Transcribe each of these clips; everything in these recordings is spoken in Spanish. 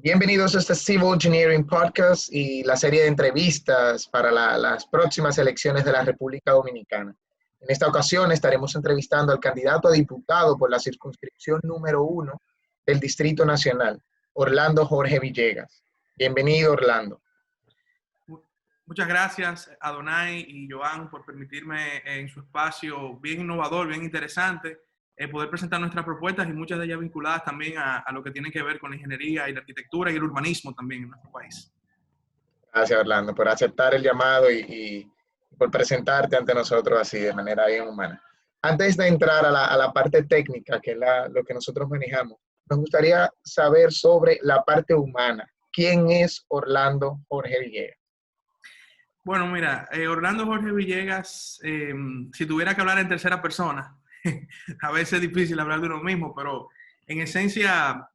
Bienvenidos a este Civil Engineering Podcast y la serie de entrevistas para las próximas elecciones de la República Dominicana. En esta ocasión estaremos entrevistando al candidato a diputado por la circunscripción número 1 del Distrito Nacional, Orlando Jorge Villegas. Bienvenido, Orlando. Muchas gracias, Adonai y Joan, por permitirme en su espacio bien innovador, bien interesante, poder presentar nuestras propuestas y muchas de ellas vinculadas también a lo que tiene que ver con la ingeniería y la arquitectura y el urbanismo también en nuestro país. Gracias, Orlando, por aceptar el llamado y por presentarte ante nosotros así de manera bien humana. Antes de entrar a la parte técnica, que es lo que nosotros manejamos, nos gustaría saber sobre la parte humana. ¿Quién es Orlando Jorge Villegas? Bueno, mira, Orlando Jorge Villegas, si tuviera que hablar en tercera persona, a veces es difícil hablar de uno mismo, pero en esencia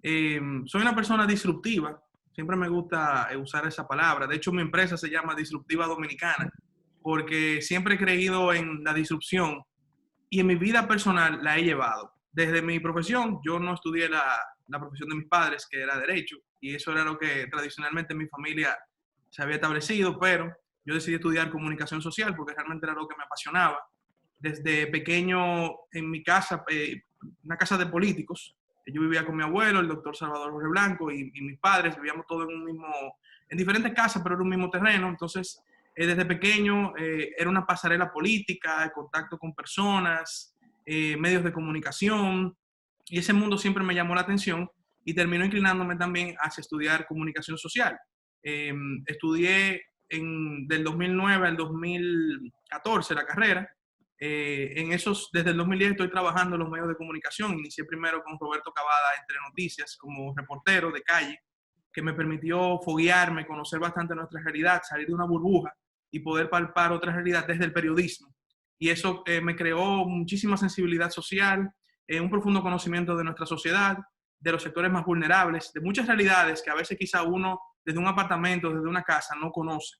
soy una persona disruptiva. Siempre me gusta usar esa palabra. De hecho, mi empresa se llama Disruptiva Dominicana, porque siempre he creído en la disrupción y en mi vida personal la he llevado. Desde mi profesión, yo no estudié la profesión de mis padres, que era Derecho, y eso era lo que tradicionalmente en mi familia se había establecido, pero yo decidí estudiar Comunicación Social porque realmente era lo que me apasionaba. Desde pequeño en mi casa, una casa de políticos, yo vivía con mi abuelo, el doctor Salvador Jorge Blanco, y mis padres, vivíamos todos en diferentes casas, pero en un mismo terreno. Entonces, desde pequeño era una pasarela política, contacto con personas, medios de comunicación, y ese mundo siempre me llamó la atención y terminó inclinándome también hacia estudiar comunicación social. Estudié del 2009 al 2014 la carrera. Desde el 2010 estoy trabajando en los medios de comunicación. Inicié primero con Roberto Cavada en Telenoticias como reportero de calle, que me permitió foguearme, conocer bastante nuestra realidad, salir de una burbuja y poder palpar otra realidad desde el periodismo. Y eso me creó muchísima sensibilidad social, un profundo conocimiento de nuestra sociedad, de los sectores más vulnerables, de muchas realidades que a veces quizá uno desde un apartamento, desde una casa, no conoce.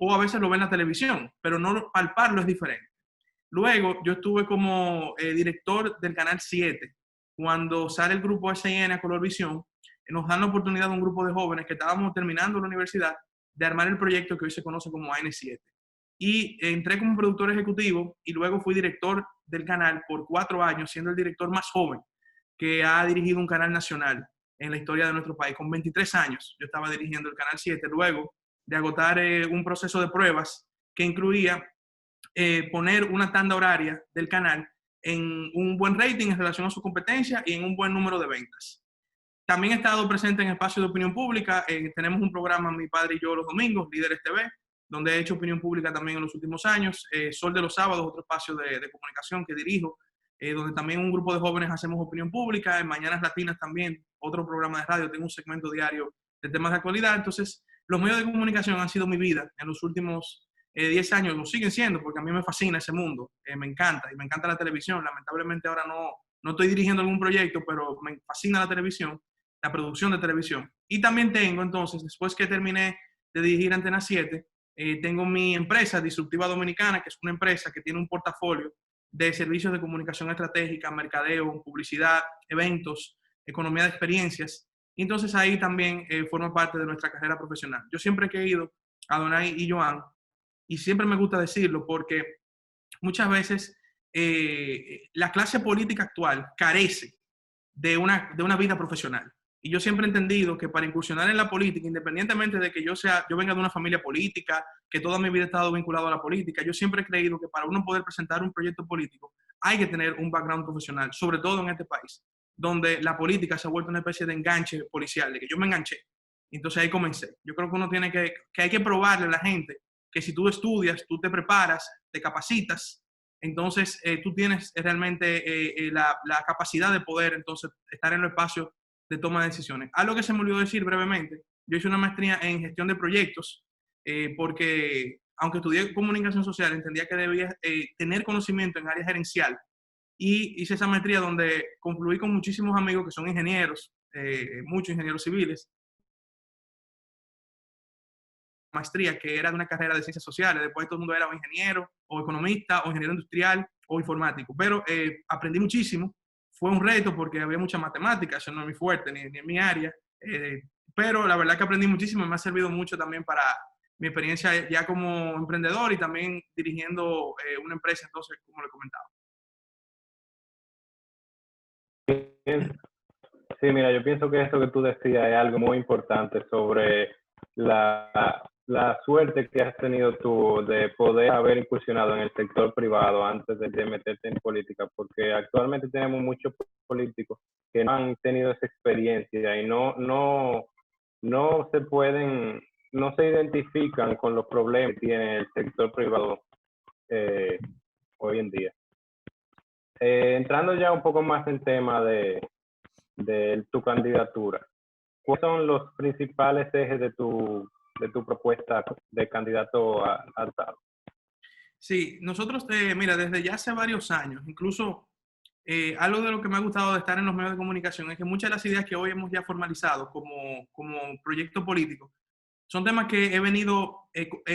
O a veces lo ve en la televisión, pero no palparlo es diferente. Luego, yo estuve como director del Canal 7. Cuando sale el grupo SIN a Colorvisión, nos dan la oportunidad a un grupo de jóvenes que estábamos terminando la universidad de armar el proyecto que hoy se conoce como AN7. Y entré como productor ejecutivo y luego fui director del canal por 4 años, siendo el director más joven que ha dirigido un canal nacional en la historia de nuestro país. Con 23 años yo estaba dirigiendo el Canal 7, luego de agotar un proceso de pruebas que incluía poner una tanda horaria del canal en un buen rating en relación a su competencia y en un buen número de ventas. También he estado presente en espacios de opinión pública. Tenemos un programa, mi padre y yo, los domingos, Líderes TV, donde he hecho opinión pública también en los últimos años. Sol de los Sábados, otro espacio de comunicación que dirijo, donde también un grupo de jóvenes hacemos opinión pública. En Mañanas Latinas también, otro programa de radio, tengo un segmento diario de temas de actualidad. Entonces, los medios de comunicación han sido mi vida en los últimos 10 años, lo siguen siendo, porque a mí me fascina ese mundo, me encanta, y me encanta la televisión. Lamentablemente ahora no estoy dirigiendo algún proyecto, pero me fascina la televisión, la producción de televisión. Y también tengo, entonces, después que terminé de dirigir Antena 7, tengo mi empresa, Disruptiva Dominicana, que es una empresa que tiene un portafolio de servicios de comunicación estratégica, mercadeo, publicidad, eventos, economía de experiencias. Y entonces ahí también forma parte de nuestra carrera profesional. Yo siempre he querido, Adonai y Joan, y siempre me gusta decirlo porque muchas veces la clase política actual carece de una vida profesional. Y yo siempre he entendido que para incursionar en la política, independientemente de que yo venga de una familia política, que toda mi vida he estado vinculado a la política, yo siempre he creído que para uno poder presentar un proyecto político hay que tener un background profesional, sobre todo en este país, donde la política se ha vuelto una especie de enganche policial, de que yo me enganché. Entonces ahí comencé. Yo creo que uno tiene que hay que probarle a la gente que si tú estudias, tú te preparas, te capacitas, entonces tú tienes realmente la capacidad de poder entonces estar en los espacios de toma de decisiones. Algo que se me olvidó decir brevemente, yo hice una maestría en gestión de proyectos porque aunque estudié comunicación social, entendía que debía tener conocimiento en área gerencial y hice esa maestría donde confluí con muchísimos amigos que son ingenieros, muchos ingenieros civiles, maestría que era de una carrera de ciencias sociales, después todo el mundo era o ingeniero, o economista, o ingeniero industrial, o informático, pero aprendí muchísimo, fue un reto porque había mucha matemática, eso no es muy fuerte, ni en mi área, Pero la verdad que aprendí muchísimo y me ha servido mucho también para mi experiencia ya como emprendedor y también dirigiendo una empresa, entonces, como le comentaba. Sí, mira, yo pienso que eso que tú decías es algo muy importante sobre la suerte que has tenido tú de poder haber incursionado en el sector privado antes de meterte en política, porque actualmente tenemos muchos políticos que no han tenido esa experiencia y no se pueden, no se identifican con los problemas que tiene el sector privado hoy en día. Entrando ya un poco más en tema de tu candidatura, ¿cuáles son los principales ejes de tu propuesta de candidato a alcalde? Sí, nosotros, mira, desde ya hace varios años, incluso algo de lo que me ha gustado de estar en los medios de comunicación es que muchas de las ideas que hoy hemos ya formalizado como proyecto político son temas que he venido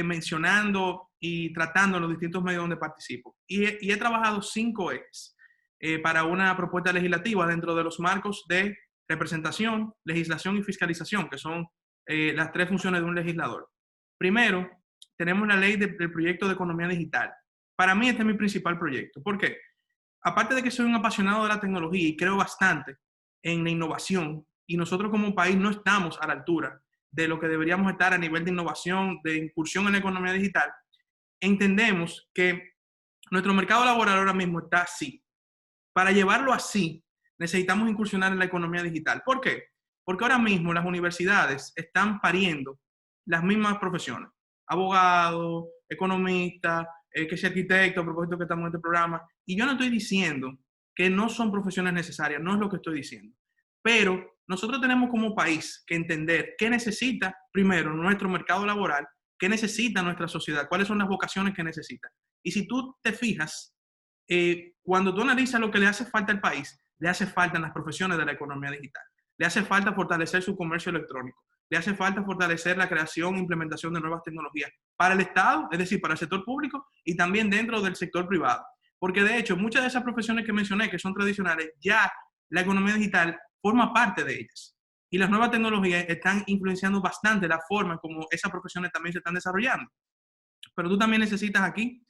mencionando y tratando en los distintos medios donde participo. Y he trabajado 5 ejes para una propuesta legislativa dentro de los marcos de representación, legislación y fiscalización, que son las 3 funciones de un legislador. Primero, tenemos la ley del proyecto de economía digital. Para mí este es mi principal proyecto. ¿Por qué? Aparte de que soy un apasionado de la tecnología y creo bastante en la innovación, y nosotros como país no estamos a la altura de lo que deberíamos estar a nivel de innovación, de incursión en la economía digital, entendemos que nuestro mercado laboral ahora mismo está así. Para llevarlo así, necesitamos incursionar en la economía digital. ¿Por qué? Porque ahora mismo las universidades están pariendo las mismas profesiones. Abogado, economista, que sea arquitecto, a propósito que estamos en este programa. Y yo no estoy diciendo que no son profesiones necesarias, no es lo que estoy diciendo. Pero nosotros tenemos como país que entender qué necesita primero nuestro mercado laboral, qué necesita nuestra sociedad, cuáles son las vocaciones que necesita. Y si tú te fijas, cuando tú analizas lo que le hace falta al país, le hace falta en las profesiones de la economía digital. Le hace falta fortalecer su comercio electrónico. Le hace falta fortalecer la creación e implementación de nuevas tecnologías para el Estado, es decir, para el sector público y también dentro del sector privado. Porque de hecho, muchas de esas profesiones que mencioné, que son tradicionales, ya la economía digital forma parte de ellas. Y las nuevas tecnologías están influenciando bastante la forma en cómo esas profesiones también se están desarrollando. Pero tú también necesitas aquí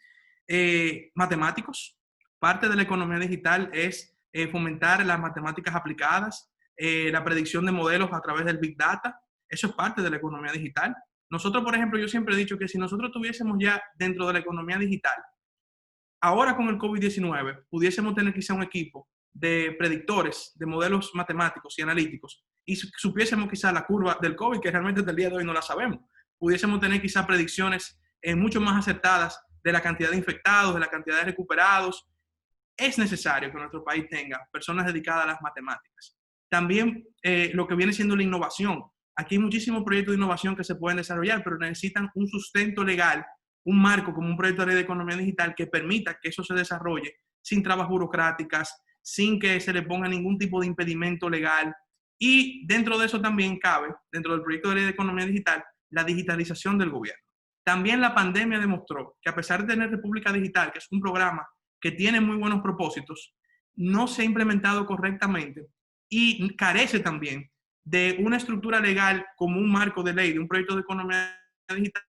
matemáticos. Parte de la economía digital es fomentar las matemáticas aplicadas, la predicción de modelos a través del Big Data. Eso es parte de la economía digital. Nosotros, por ejemplo, yo siempre he dicho que si nosotros tuviésemos ya dentro de la economía digital, ahora con el COVID-19, pudiésemos tener quizá un equipo de predictores, de modelos matemáticos y analíticos, y supiésemos quizá la curva del COVID, que realmente hasta el día de hoy no la sabemos. Pudiésemos tener quizá predicciones mucho más acertadas de la cantidad de infectados, de la cantidad de recuperados. Es necesario que nuestro país tenga personas dedicadas a las matemáticas. También lo que viene siendo la innovación. Aquí hay muchísimos proyectos de innovación que se pueden desarrollar, pero necesitan un sustento legal, un marco como un proyecto de ley de economía digital que permita que eso se desarrolle sin trabas burocráticas, sin que se le ponga ningún tipo de impedimento legal. Y dentro de eso también cabe, dentro del proyecto de ley de economía digital, la digitalización del gobierno. También la pandemia demostró que a pesar de tener República Digital, que es un programa que tiene muy buenos propósitos, no se ha implementado correctamente y carece también de una estructura legal como un marco de ley, de un proyecto de economía digital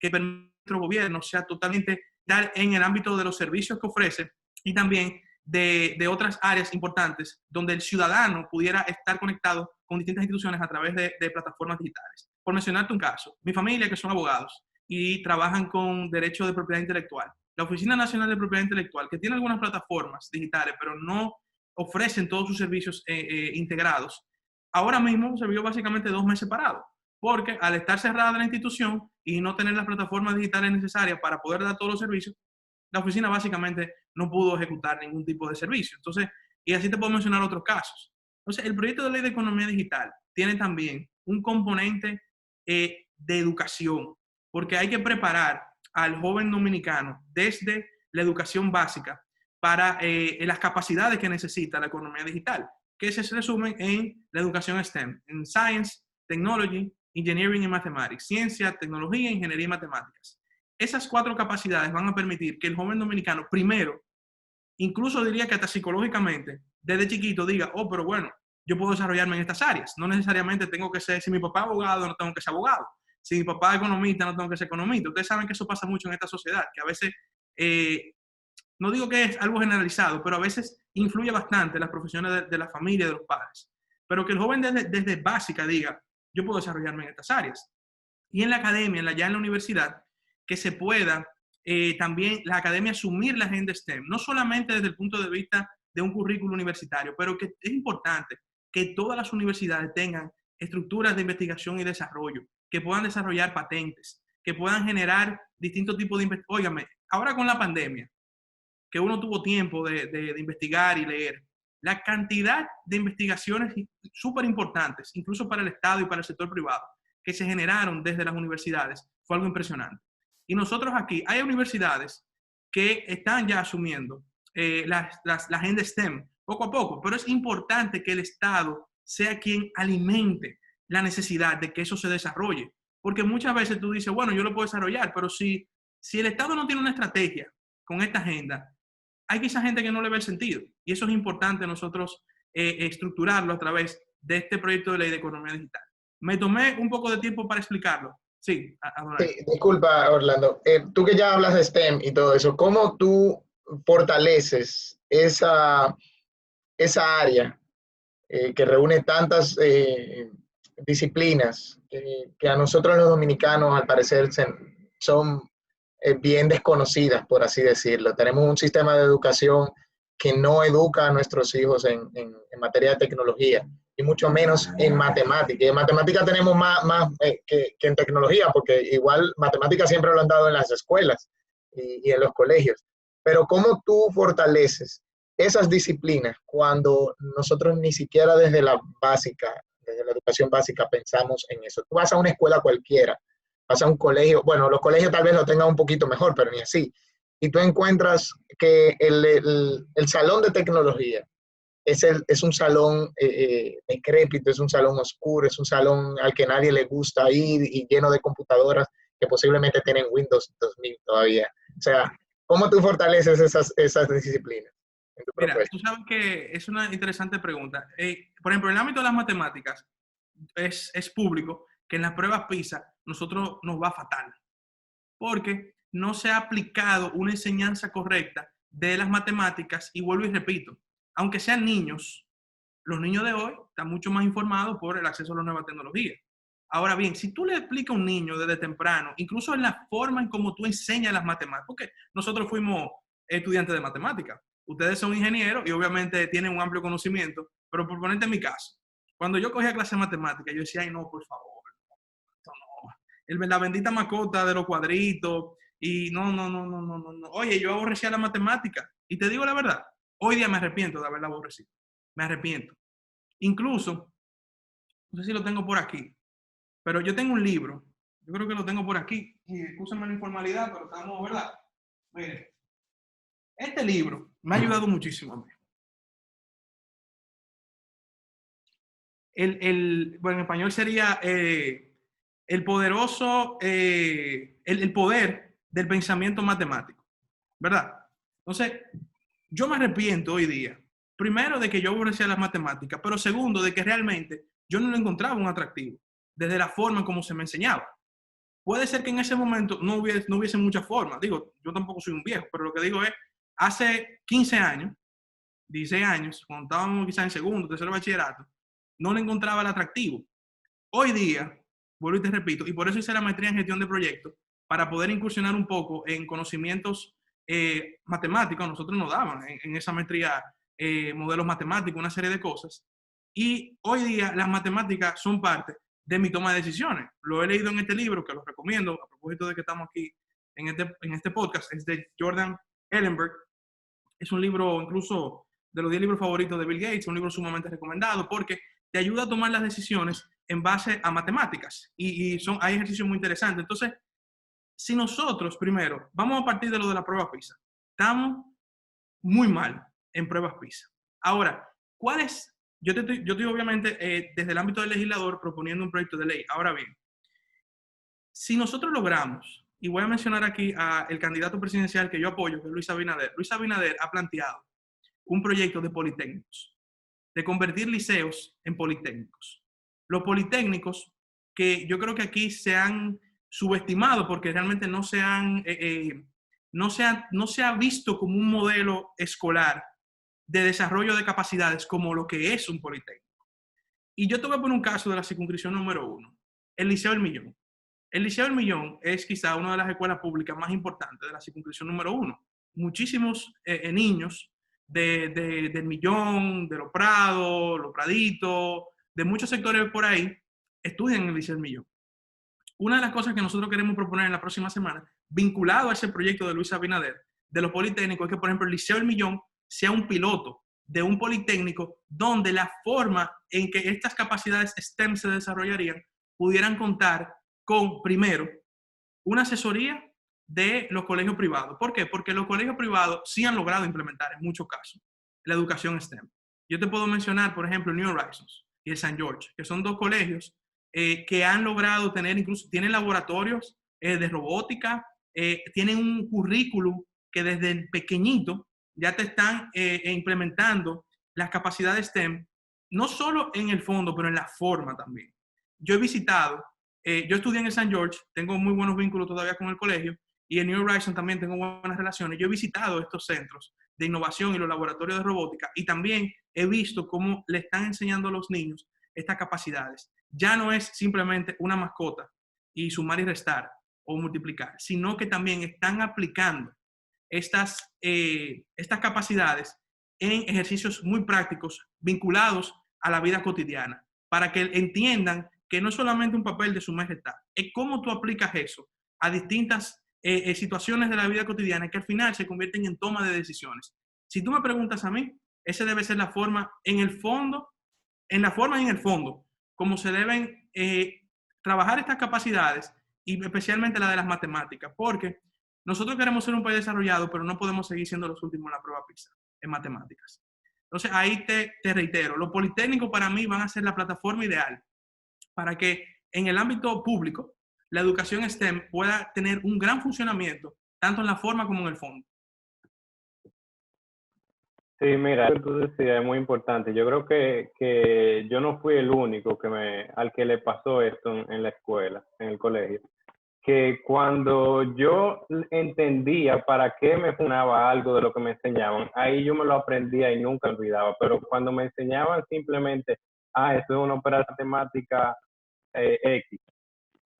que permita que nuestro gobierno sea totalmente en el ámbito de los servicios que ofrece y también de otras áreas importantes donde el ciudadano pudiera estar conectado con distintas instituciones a través de plataformas digitales. Por mencionarte un caso, mi familia, que son abogados y trabajan con derecho de propiedad intelectual, la Oficina Nacional de Propiedad Intelectual, que tiene algunas plataformas digitales, pero no ofrecen todos sus servicios integrados, ahora mismo se vio básicamente 2 meses parado, porque al estar cerrada la institución y no tener las plataformas digitales necesarias para poder dar todos los servicios, la oficina básicamente no pudo ejecutar ningún tipo de servicio. Entonces, y así te puedo mencionar otros casos. Entonces, el proyecto de ley de economía digital tiene también un componente de educación, porque hay que preparar al joven dominicano desde la educación básica para las capacidades que necesita la economía digital, que se resumen en la educación STEM, en Science, Technology, Engineering y Mathematics, ciencia, tecnología, ingeniería y matemáticas. Esas 4 capacidades van a permitir que el joven dominicano, primero, incluso diría que hasta psicológicamente, desde chiquito diga, oh, pero bueno, yo puedo desarrollarme en estas áreas. No necesariamente tengo que ser, si mi papá es abogado, no tengo que ser abogado. Si mi papá es economista, no tengo que ser economista. Ustedes saben que eso pasa mucho en esta sociedad, que a veces, no digo que es algo generalizado, pero a veces influye bastante en las profesiones de la familia, de los padres. Pero que el joven desde básica diga, yo puedo desarrollarme en estas áreas. Y en la academia, ya en la universidad, que se pueda también la academia asumir la agenda STEM, no solamente desde el punto de vista de un currículo universitario, pero que es importante que todas las universidades tengan estructuras de investigación y desarrollo, que puedan desarrollar patentes, que puedan generar distintos tipos de investigación. Óigame, ahora con la pandemia, que uno tuvo tiempo de investigar y leer, la cantidad de investigaciones súper importantes, incluso para el Estado y para el sector privado, que se generaron desde las universidades, fue algo impresionante. Y nosotros aquí, hay universidades que están ya asumiendo la agenda STEM poco a poco, pero es importante que el Estado sea quien alimente la necesidad de que eso se desarrolle. Porque muchas veces tú dices, bueno, yo lo puedo desarrollar, pero si el Estado no tiene una estrategia con esta agenda, hay quizá gente que no le ve el sentido. Y eso es importante nosotros estructurarlo a través de este proyecto de ley de economía digital. Me tomé un poco de tiempo para explicarlo. Sí, sí, disculpa, Orlando. Tú que ya hablas de STEM y todo eso, ¿cómo tú fortaleces esa área que reúne tantas disciplinas que a nosotros los dominicanos al parecer son bien desconocidas, por así decirlo? Tenemos un sistema de educación que no educa a nuestros hijos en materia de tecnología, y mucho menos en matemática. Y en matemática tenemos más que en tecnología, porque igual matemática siempre lo han dado en las escuelas y en los colegios. Pero ¿cómo tú fortaleces esas disciplinas cuando nosotros ni siquiera desde la educación básica pensamos en eso? Tú vas a una escuela cualquiera, vas a un colegio, bueno, los colegios tal vez lo tengan un poquito mejor, pero ni así. Y tú encuentras que el salón de tecnología es un salón decrépito, es un salón oscuro, es un salón al que nadie le gusta ir y lleno de computadoras que posiblemente tienen Windows 2000 todavía. O sea, ¿cómo tú fortaleces esas disciplinas en tu Mira, propuesta? tú sabes que es una interesante pregunta. Por ejemplo, en el ámbito de las matemáticas, es público que en las pruebas PISA nosotros nos va fatal, porque no se ha aplicado una enseñanza correcta de las matemáticas, y vuelvo y repito, aunque sean niños, los niños de hoy están mucho más informados por el acceso a las nuevas tecnologías. Ahora bien, si tú le explicas a un niño desde temprano, incluso en la forma en cómo tú enseñas las matemáticas, porque nosotros fuimos estudiantes de matemáticas, ustedes son ingenieros y obviamente tienen un amplio conocimiento, pero por ponerte en mi caso, cuando yo cogía clase de matemáticas, yo decía, ay no, por favor, esto no. La bendita macota de los cuadritos, y no. Oye, yo aborrecía la matemática, y te digo la verdad, hoy día me arrepiento de haberla aborrecido, me arrepiento. Incluso, no sé si lo tengo por aquí, pero yo tengo un libro, yo creo que lo tengo por aquí, y excúsenme la informalidad, pero estamos, ¿verdad? Mire, este libro me ha ayudado muchísimo a mí. Bueno, en español sería el poderoso, el poder del pensamiento matemático, ¿verdad? Entonces, yo me arrepiento hoy día, primero, de que yo aborrecía las matemáticas, pero segundo, de que realmente yo no le encontraba un atractivo desde la forma en cómo se me enseñaba. Puede ser que en ese momento no hubiese mucha forma. Digo, yo tampoco soy un viejo, pero lo que digo es, hace 15 años, 16 años, cuando estábamos quizás en segundo, tercero bachillerato, no le encontraba el atractivo. Hoy día, vuelvo y te repito, y por eso hice la maestría en gestión de proyectos, para poder incursionar un poco en conocimientos matemáticos. Nosotros nos daban en esa maestría modelos matemáticos, una serie de cosas. Y hoy día las matemáticas son parte de mi toma de decisiones. Lo he leído en este libro, que lo recomiendo, a propósito de que estamos aquí en este podcast, es de Jordan Ellenberg. Es un libro incluso de los 10 libros favoritos de Bill Gates, un libro sumamente recomendado porque te ayuda a tomar las decisiones en base a matemáticas, y hay ejercicios muy interesantes. Entonces, si nosotros primero vamos a partir de lo de la prueba PISA, estamos muy mal en pruebas PISA. Ahora, ¿cuál es? Yo estoy obviamente desde el ámbito del legislador proponiendo un proyecto de ley. Ahora bien, si nosotros logramos, y voy a mencionar aquí al candidato presidencial que yo apoyo, que es Luis Abinader. Luis Abinader ha planteado un proyecto de politécnicos. de convertir liceos en politécnicos. Los politécnicos, que yo creo que aquí se han subestimado porque realmente no se ha visto como un modelo escolar de desarrollo de capacidades como lo que es un politécnico. Y yo te voy a poner un caso de la circunscripción número 1, el Liceo del Millón. El Liceo del Millón es quizá una de las escuelas públicas más importantes de la circunscripción número 1. Muchísimos niños del Millón, de Los Prados, Los Praditos, de muchos sectores por ahí, estudian en el Liceo del Millón. Una de las cosas que nosotros queremos proponer en la próxima semana, vinculado a ese proyecto de Luis Abinader, de los politécnicos, es que, por ejemplo, el Liceo del Millón sea un piloto de un politécnico donde la forma en que estas capacidades STEM se desarrollarían pudieran contar con, primero, una asesoría de los colegios privados. ¿Por qué? Porque los colegios privados sí han logrado implementar en muchos casos la educación STEM. Yo te puedo mencionar, por ejemplo, New Horizons y el St. George, que son dos colegios que han logrado tener, incluso tienen laboratorios de robótica, tienen un currículum que desde el pequeñito ya te están implementando las capacidades STEM, no solo en el fondo, pero en la forma también. Yo he visitado, yo estudié en el St. George, tengo muy buenos vínculos todavía con el colegio, y en New Horizons también tengo buenas relaciones. Yo he visitado estos centros de innovación y los laboratorios de robótica, y también he visto cómo le están enseñando a los niños estas capacidades. Ya no es simplemente una mascota y sumar y restar o multiplicar, sino que también están aplicando estas capacidades en ejercicios muy prácticos vinculados a la vida cotidiana, para que entiendan que no es solamente un papel de sumar y restar, es cómo tú aplicas eso a distintas situaciones de la vida cotidiana que al final se convierten en toma de decisiones. Si tú me preguntas a mí, esa debe ser la forma en el fondo, como se deben trabajar estas capacidades, y especialmente la de las matemáticas, porque nosotros queremos ser un país desarrollado, pero no podemos seguir siendo los últimos en la prueba PISA en matemáticas. Entonces, ahí te reitero, los politécnicos para mí van a ser la plataforma ideal para que en el ámbito público la educación STEM pueda tener un gran funcionamiento, tanto en la forma como en el fondo. Sí, mira, lo que tú decías es muy importante. Yo creo que yo no fui el único al que le pasó esto en la escuela, en el colegio. Que cuando yo entendía para qué me funcionaba algo de lo que me enseñaban, ahí yo me lo aprendía y nunca olvidaba. Pero cuando me enseñaban simplemente, esto es una operación matemática X.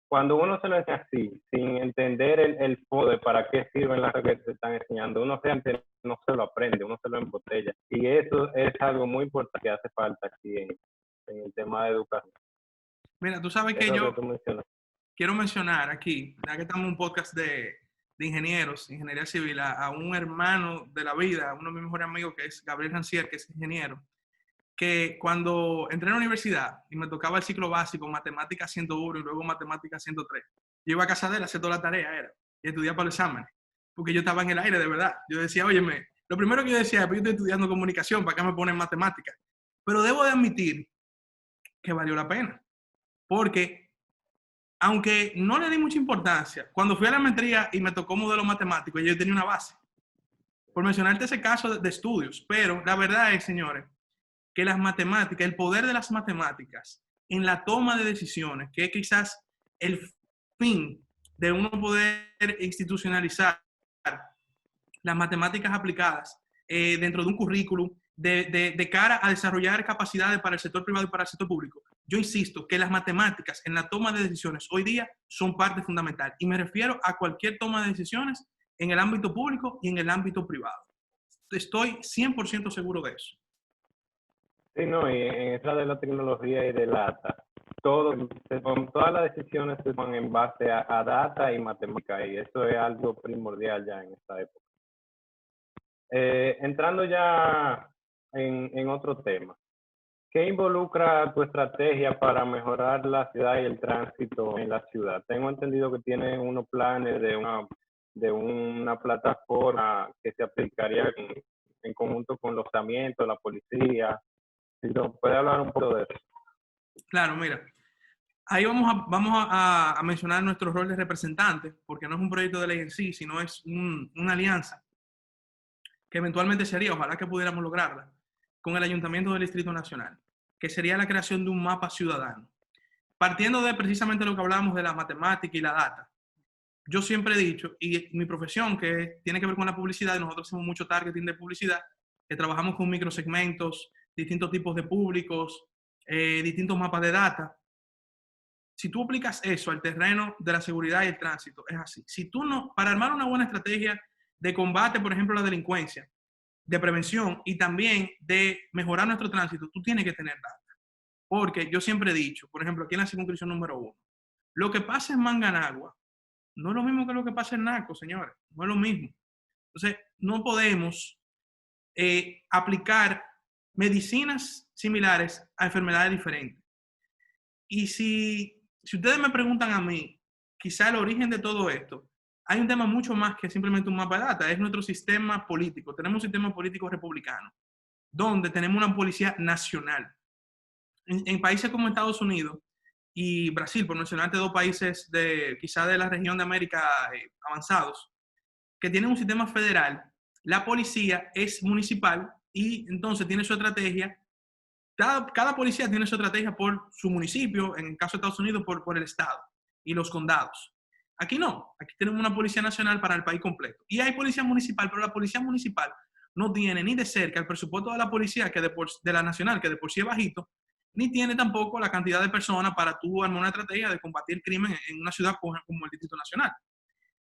Cuando uno se lo enseña así, sin entender el fondo de para qué sirven las cosas que se están enseñando, uno no se lo aprende, uno se lo embotella. Y eso es algo muy importante que hace falta aquí en el tema de educación. Mira, tú sabes que yo quiero mencionar aquí, ya que estamos en un podcast de ingenieros, ingeniería civil, a un hermano de la vida, uno de mis mejores amigos, que es Gabriel Rancière, que es ingeniero, que cuando entré a la universidad y me tocaba el ciclo básico, matemáticas 101 y luego matemáticas 103, yo iba a casa de él a hacer toda la tarea, y estudiar para los exámenes, porque yo estaba en el aire de verdad. Yo decía, óyeme, lo primero que yo decía es, pues yo estoy estudiando comunicación, ¿para qué me ponen matemáticas? Pero debo de admitir que valió la pena, porque aunque no le di mucha importancia, cuando fui a la maestría y me tocó modelo matemático, yo tenía una base. Por mencionarte ese caso de estudios, pero la verdad es, señores, que las matemáticas, el poder de las matemáticas en la toma de decisiones, que es quizás el fin de uno poder institucionalizar las matemáticas aplicadas dentro de un currículum de cara a desarrollar capacidades para el sector privado y para el sector público. Yo insisto que las matemáticas en la toma de decisiones hoy día son parte fundamental, y me refiero a cualquier toma de decisiones en el ámbito público y en el ámbito privado. Estoy 100% seguro de eso. Sí, no, y en esta de la tecnología y de data, todas las decisiones se toman en base a data y matemática, y eso es algo primordial ya en esta época. Entrando ya en otro tema, ¿qué involucra tu estrategia para mejorar la ciudad y el tránsito en la ciudad? Tengo entendido que tienen unos planes de una plataforma que se aplicaría en conjunto con los estamentos, la policía. Si nos puede hablar un poco de eso. Claro, mira, ahí vamos a mencionar nuestro rol de representante, porque no es un proyecto de ley en sí, sino es una alianza que eventualmente sería, ojalá que pudiéramos lograrla, con el Ayuntamiento del Distrito Nacional, que sería la creación de un mapa ciudadano. Partiendo de precisamente lo que hablábamos de la matemática y la data, yo siempre he dicho, y mi profesión que tiene que ver con la publicidad, y nosotros hacemos mucho targeting de publicidad, que trabajamos con microsegmentos, distintos tipos de públicos, distintos mapas de data. Si tú aplicas eso al terreno de la seguridad y el tránsito, es así. Si tú no, para armar una buena estrategia de combate, por ejemplo, a la delincuencia, de prevención y también de mejorar nuestro tránsito, tú tienes que tener data. Porque yo siempre he dicho, por ejemplo, aquí en la circunscripción número 1, lo que pasa en Manganagua no es lo mismo que lo que pasa en Naco, señores. No es lo mismo. Entonces, no podemos aplicar medicinas similares a enfermedades diferentes. Y si ustedes me preguntan a mí, quizá el origen de todo esto, hay un tema mucho más que simplemente un mapa de data, es nuestro sistema político. Tenemos un sistema político republicano, donde tenemos una policía nacional. En países como Estados Unidos y Brasil, por mencionarte dos países quizá de la región de América avanzados, que tienen un sistema federal, la policía es municipal y entonces tiene su estrategia. Cada policía tiene su estrategia por su municipio, en el caso de Estados Unidos, por el estado y los condados. Aquí no, aquí tenemos una policía nacional para el país completo. Y hay policía municipal, pero la policía municipal no tiene ni de cerca el presupuesto de la policía, de la nacional, que de por sí es bajito, ni tiene tampoco la cantidad de personas para tú armar una estrategia de combatir crimen en una ciudad como el Distrito Nacional.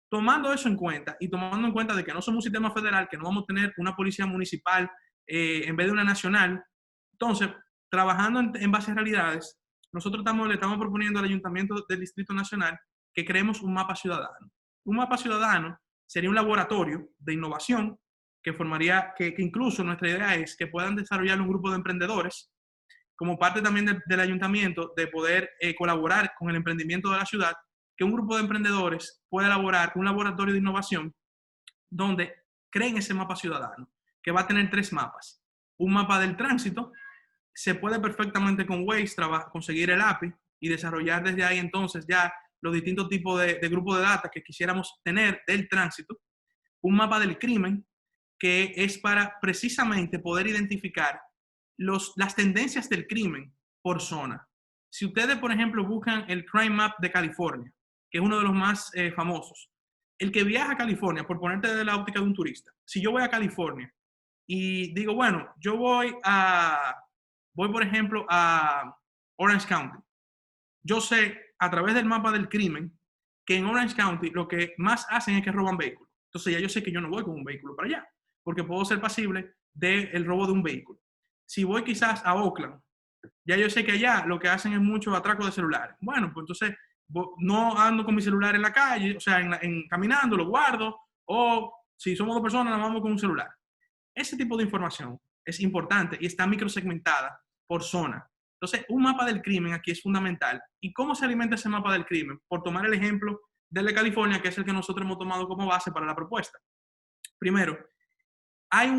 Tomando eso en cuenta y tomando en cuenta de que no somos un sistema federal, que no vamos a tener una policía municipal en vez de una nacional, entonces, trabajando en base a realidades, nosotros le estamos proponiendo al Ayuntamiento del Distrito Nacional que creemos un mapa ciudadano. Un mapa ciudadano sería un laboratorio de innovación que incluso nuestra idea es que puedan desarrollar un grupo de emprendedores como parte también del ayuntamiento de poder colaborar con el emprendimiento de la ciudad, que un grupo de emprendedores pueda elaborar un laboratorio de innovación donde creen ese mapa ciudadano, que va a tener 3 mapas. Un mapa del tránsito, se puede perfectamente con Waze conseguir el API y desarrollar desde ahí entonces ya los distintos tipos de grupos de data que quisiéramos tener del tránsito. Un mapa del crimen, que es para precisamente poder identificar las tendencias del crimen por zona. Si ustedes, por ejemplo, buscan el Crime Map de California, que es uno de los más famosos, el que viaja a California, por ponerte de la óptica de un turista, si yo voy a California y digo, bueno, yo voy, por ejemplo, a Orange County, yo sé a través del mapa del crimen que en Orange County lo que más hacen es que roban vehículos. Entonces ya yo sé que yo no voy con un vehículo para allá, porque puedo ser pasible del robo de un vehículo. Si voy quizás a Oakland, ya yo sé que allá lo que hacen es mucho atraco de celulares. Bueno, pues entonces no ando con mi celular en la calle, o sea, caminando, lo guardo, o si somos 2 personas, nos vamos con un celular. Ese tipo de información es importante y está microsegmentada por zona. Entonces, un mapa del crimen aquí es fundamental. ¿Y cómo se alimenta ese mapa del crimen? Por tomar el ejemplo del de California, que es el que nosotros hemos tomado como base para la propuesta. Primero, hay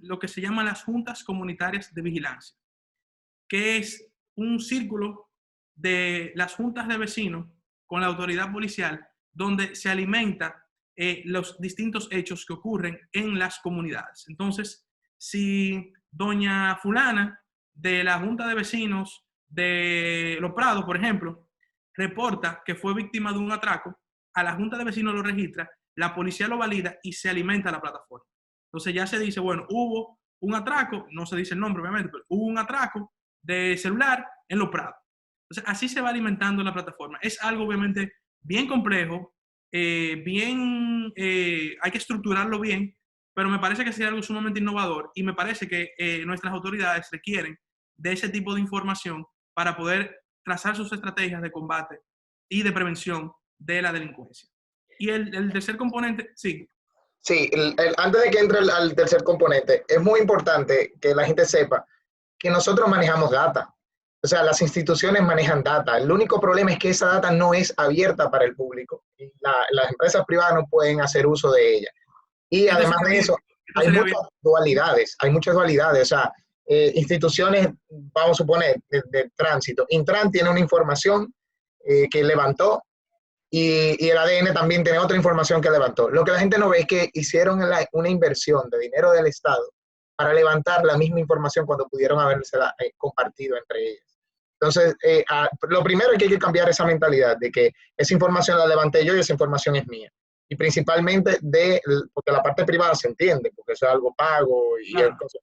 lo que se llama las juntas comunitarias de vigilancia, que es un círculo de las juntas de vecinos con la autoridad policial, donde se alimenta los distintos hechos que ocurren en las comunidades. Entonces, si doña fulana de la junta de vecinos de Los Prados, por ejemplo, reporta que fue víctima de un atraco, a la junta de vecinos lo registra, la policía lo valida y se alimenta la plataforma. Entonces ya se dice, bueno, hubo un atraco, no se dice el nombre obviamente, pero hubo un atraco de celular en Los Prados. Entonces así se va alimentando la plataforma. Es algo obviamente bien complejo, hay que estructurarlo bien, pero me parece que sería algo sumamente innovador y me parece que nuestras autoridades requieren de ese tipo de información para poder trazar sus estrategias de combate y de prevención de la delincuencia. Y el tercer componente, sí. Sí, antes de que entre al tercer componente, es muy importante que la gente sepa que nosotros manejamos data. O sea, las instituciones manejan data. El único problema es que esa data no es abierta para el público. Y las empresas privadas no pueden hacer uso de ella. Y además de eso, hay muchas dualidades. O sea, instituciones, vamos a suponer, de tránsito. Intran tiene una información que levantó y el ADN también tiene otra información que levantó. Lo que la gente no ve es que hicieron una inversión de dinero del Estado para levantar la misma información cuando pudieron habérsela compartido entre ellas. Entonces, lo primero es que hay que cambiar esa mentalidad de que esa información la levanté yo y esa información es mía. Y principalmente porque la parte privada se entiende, porque eso es algo pago,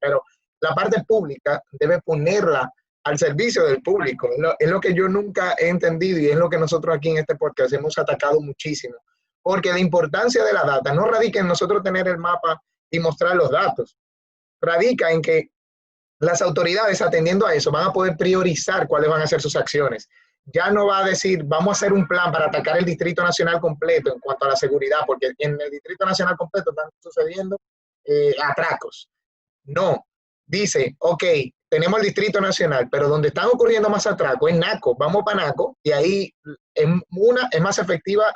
pero la parte pública debe ponerla al servicio del público. Es lo que yo nunca he entendido y es lo que nosotros aquí en este podcast hemos atacado muchísimo. Porque la importancia de la data no radica en nosotros tener el mapa y mostrar los datos. Radica en que las autoridades, atendiendo a eso, van a poder priorizar cuáles van a ser sus acciones. Ya no va a decir, vamos a hacer un plan para atacar el Distrito Nacional completo en cuanto a la seguridad, porque en el Distrito Nacional completo están sucediendo atracos. No, dice, ok, tenemos el Distrito Nacional, pero donde están ocurriendo más atracos es Naco, vamos para Naco, y ahí es más efectiva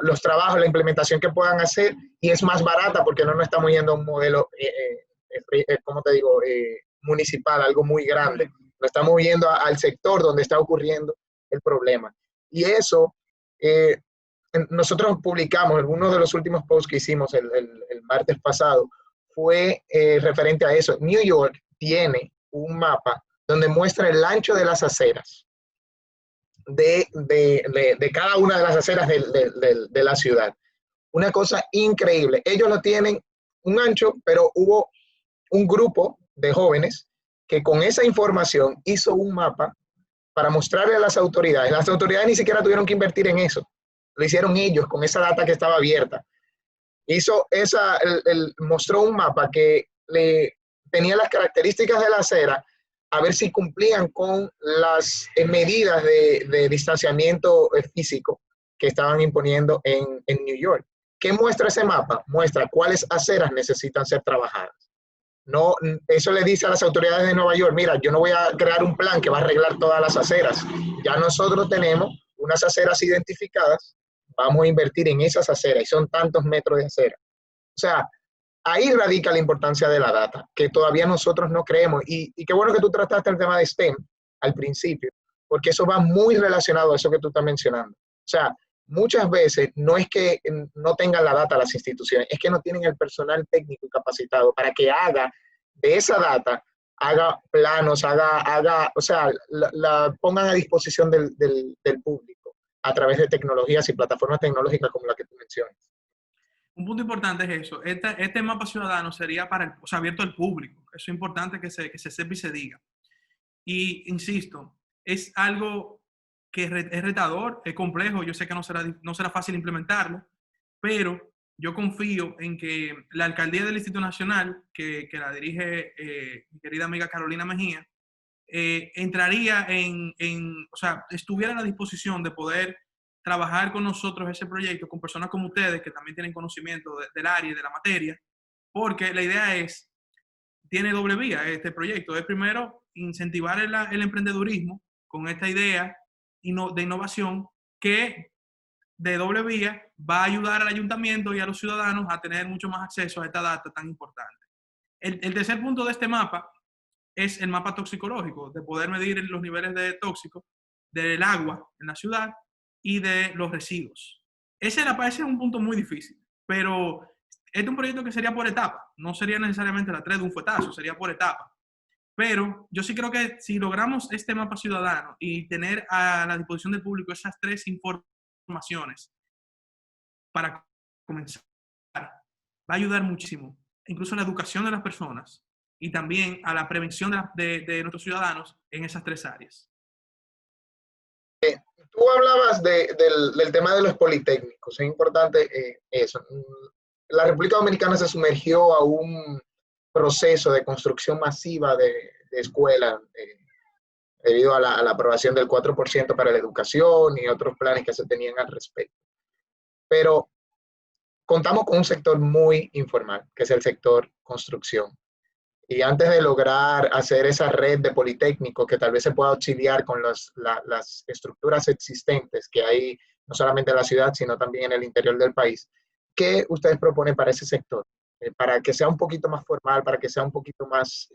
los trabajos, la implementación que puedan hacer, y es más barata porque no nos estamos yendo a un modelo, ¿cómo te digo?, municipal, algo muy grande. Lo estamos viendo al sector donde está ocurriendo el problema. Y eso, nosotros publicamos, uno de los últimos posts que hicimos el martes pasado, fue referente a eso. New York tiene un mapa donde muestra el ancho de las aceras de cada una de las aceras de la ciudad. Una cosa increíble. Ellos lo tienen un ancho, pero hubo un grupo de jóvenes que con esa información hizo un mapa para mostrarle a las autoridades. Las autoridades ni siquiera tuvieron que invertir en eso. Lo hicieron ellos con esa data que estaba abierta. Mostró un mapa que tenía las características de la acera, a ver si cumplían con las medidas de distanciamiento físico que estaban imponiendo en New York. ¿Qué muestra ese mapa? Muestra cuáles aceras necesitan ser trabajadas. No, eso le dice a las autoridades de Nueva York, mira, yo no voy a crear un plan que va a arreglar todas las aceras. Ya nosotros tenemos unas aceras identificadas, vamos a invertir en esas aceras y son tantos metros de acera. O sea, ahí radica la importancia de la data, que todavía nosotros no creemos. Y qué bueno que tú trataste el tema de STEM al principio, porque eso va muy relacionado a eso que tú estás mencionando. O sea, muchas veces no es que no tengan la data las instituciones, es que no tienen el personal técnico y capacitado para que haga de esa data, haga planos, o sea, la pongan a disposición del público a través de tecnologías y plataformas tecnológicas como la que tú mencionas. Un punto importante es eso. Este mapa ciudadano sería abierto al público. Eso es importante que se sepa y se diga. Y insisto, es algo que es retador, es complejo. Yo sé que no será fácil implementarlo, pero yo confío en que la alcaldía del Distrito Nacional, que la dirige mi querida amiga Carolina Mejía, entraría estuviera a la disposición de poder trabajar con nosotros ese proyecto, con personas como ustedes que también tienen conocimiento del área y de la materia, porque la idea tiene doble vía este proyecto. Es primero incentivar el emprendedurismo con esta idea de innovación que de doble vía va a ayudar al ayuntamiento y a los ciudadanos a tener mucho más acceso a esta data tan importante. El tercer punto de este mapa es el mapa toxicológico, de poder medir los niveles de tóxico del agua en la ciudad y de los residuos. Ese es un punto muy difícil, pero este es un proyecto que sería por etapa, no sería necesariamente la 3 de un fuetazo, sería por etapa. Pero yo sí creo que si logramos este mapa ciudadano y tener a la disposición del público esas 3 informaciones para comenzar, va a ayudar muchísimo, incluso a la educación de las personas y también a la prevención de nuestros ciudadanos en esas 3 áreas. Tú hablabas del tema de los politécnicos, es importante eso. La República Dominicana se sumergió a un proceso de construcción masiva de escuelas debido a la aprobación del 4% para la educación y otros planes que se tenían al respecto. Pero contamos con un sector muy informal, que es el sector construcción. Y antes de lograr hacer esa red de politécnicos que tal vez se pueda auxiliar con las estructuras existentes que hay no solamente en la ciudad, sino también en el interior del país, ¿qué ustedes proponen para ese sector? Para que sea un poquito más formal, para que sea un poquito más,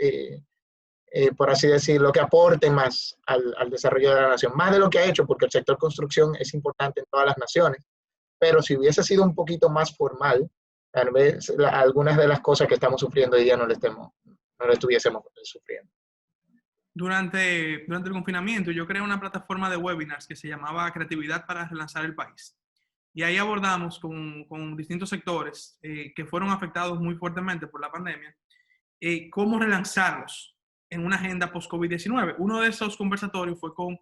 por así decirlo, que aporte más al desarrollo de la nación, más de lo que ha hecho, porque el sector construcción es importante en todas las naciones, pero si hubiese sido un poquito más formal, tal vez algunas de las cosas que estamos sufriendo hoy día no lo estuviésemos sufriendo. Durante el confinamiento, yo creé una plataforma de webinars que se llamaba Creatividad para Relanzar el País. Y ahí abordamos con distintos sectores que fueron afectados muy fuertemente por la pandemia, cómo relanzarlos en una agenda post-COVID-19. Uno de esos conversatorios fue con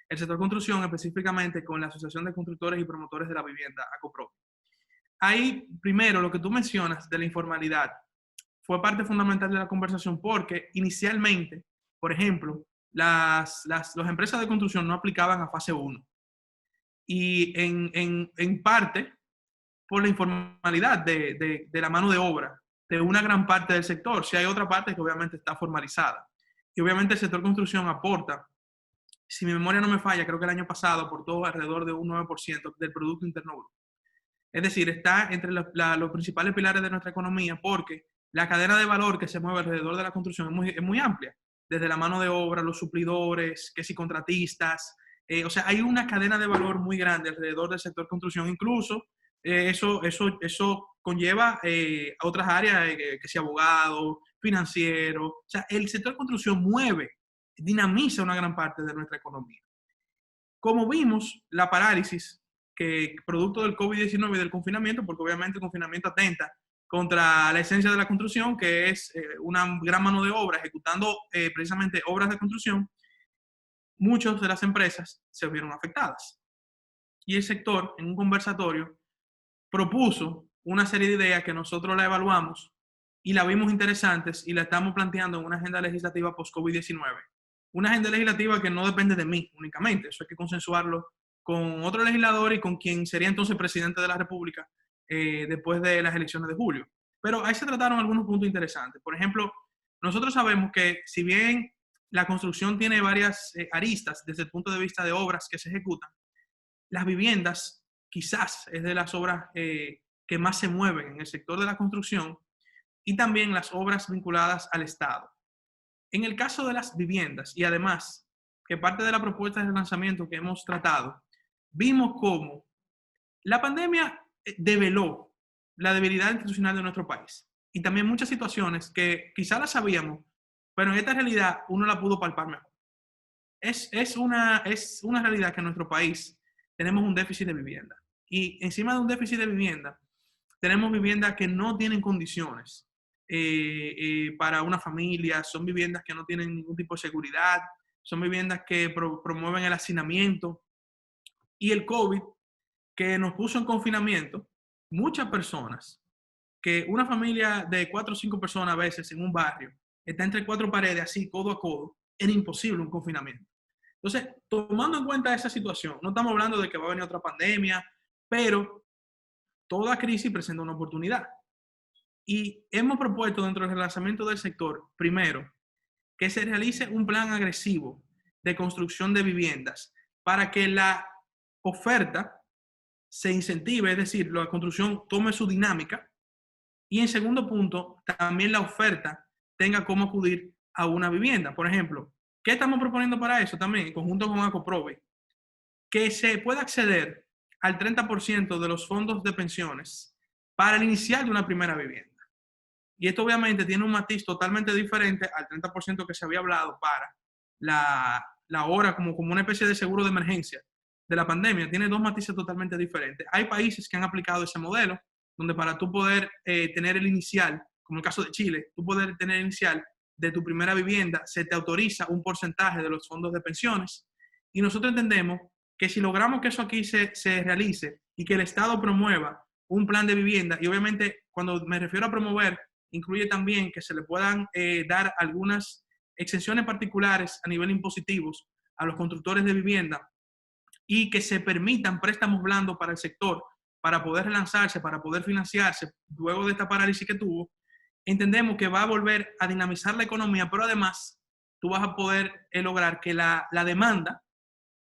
el sector construcción, específicamente con la Asociación de Constructores y Promotores de la Vivienda, ACOPRO. Ahí, primero, lo que tú mencionas de la informalidad fue parte fundamental de la conversación porque inicialmente, por ejemplo, las empresas de construcción no aplicaban a fase 1. Y en parte por la informalidad de la mano de obra de una gran parte del sector. Si hay otra parte que obviamente está formalizada. Y obviamente el sector construcción aporta, si mi memoria no me falla, creo que el año pasado aportó alrededor de un 9% del Producto Interno Bruto. Es decir, está entre los principales pilares de nuestra economía porque la cadena de valor que se mueve alrededor de la construcción es muy amplia. Desde la mano de obra, los suplidores, que si contratistas. O sea, hay una cadena de valor muy grande alrededor del sector construcción. Incluso eso conlleva a otras áreas, que si abogado, financiero. O sea, el sector construcción dinamiza una gran parte de nuestra economía. Como vimos, la parálisis que producto del COVID-19 y del confinamiento, porque obviamente el confinamiento atenta contra la esencia de la construcción, que es una gran mano de obra ejecutando precisamente obras de construcción, muchas de las empresas se vieron afectadas. Y el sector, en un conversatorio, propuso una serie de ideas que nosotros la evaluamos y la vimos interesantes y la estamos planteando en una agenda legislativa post-COVID-19. Una agenda legislativa que no depende de mí únicamente, eso hay que consensuarlo con otro legislador y con quien sería entonces presidente de la República después de las elecciones de julio. Pero ahí se trataron algunos puntos interesantes. Por ejemplo, nosotros sabemos que si bien la construcción tiene varias aristas desde el punto de vista de obras que se ejecutan, las viviendas quizás es de las obras que más se mueven en el sector de la construcción y también las obras vinculadas al Estado. En el caso de las viviendas, y además que parte de la propuesta de lanzamiento que hemos tratado, vimos cómo la pandemia develó la debilidad institucional de nuestro país y también muchas situaciones que quizás las sabíamos, pero en esta realidad uno la pudo palpar mejor. Es una realidad que en nuestro país tenemos un déficit de vivienda y encima de un déficit de vivienda tenemos viviendas que no tienen condiciones para una familia, son viviendas que no tienen ningún tipo de seguridad, son viviendas que promueven el hacinamiento y el COVID que nos puso en confinamiento, muchas personas, que una familia de 4 o 5 personas a veces en un barrio está entre 4 paredes así, codo a codo, era imposible un confinamiento. Entonces, tomando en cuenta esa situación, no estamos hablando de que va a venir otra pandemia, pero toda crisis presenta una oportunidad. Y hemos propuesto dentro del relanzamiento del sector, primero, que se realice un plan agresivo de construcción de viviendas para que la oferta se incentive, es decir, la construcción tome su dinámica. Y en segundo punto, también la oferta tenga cómo acudir a una vivienda. Por ejemplo, ¿qué estamos proponiendo para eso también, en conjunto con ACOPROVE? Que se pueda acceder al 30% de los fondos de pensiones para el inicial de una primera vivienda. Y esto obviamente tiene un matiz totalmente diferente al 30% que se había hablado para la hora como una especie de seguro de emergencia de la pandemia. Tiene 2 matices totalmente diferentes. Hay países que han aplicado ese modelo, donde para tú poder tener el inicial, como el caso de Chile, tú poder tener el inicial de tu primera vivienda, se te autoriza un porcentaje de los fondos de pensiones. Y nosotros entendemos que si logramos que eso aquí se realice y que el Estado promueva un plan de vivienda, y obviamente cuando me refiero a promover, incluye también que se le puedan dar algunas exenciones particulares a nivel impositivos a los constructores de vivienda y que se permitan préstamos blandos para el sector para poder relanzarse, para poder financiarse luego de esta parálisis que tuvo. Entendemos que va a volver a dinamizar la economía, pero además tú vas a poder lograr que la demanda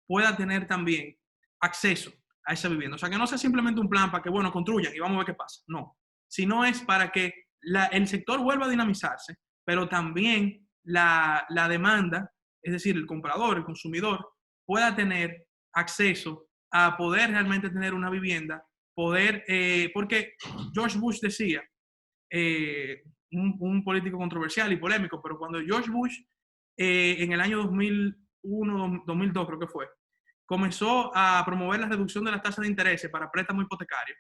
pueda tener también acceso a esa vivienda. O sea, que no sea simplemente un plan para que, bueno, construyan y vamos a ver qué pasa. No, sino es para que el sector vuelva a dinamizarse, pero también la demanda, es decir, el comprador, el consumidor, pueda tener acceso a poder realmente tener una vivienda poder, porque George Bush decía, un político controversial y polémico, pero cuando George Bush en el año 2001, 2002 creo que fue, comenzó a promover la reducción de las tasas de interés para préstamos hipotecarios,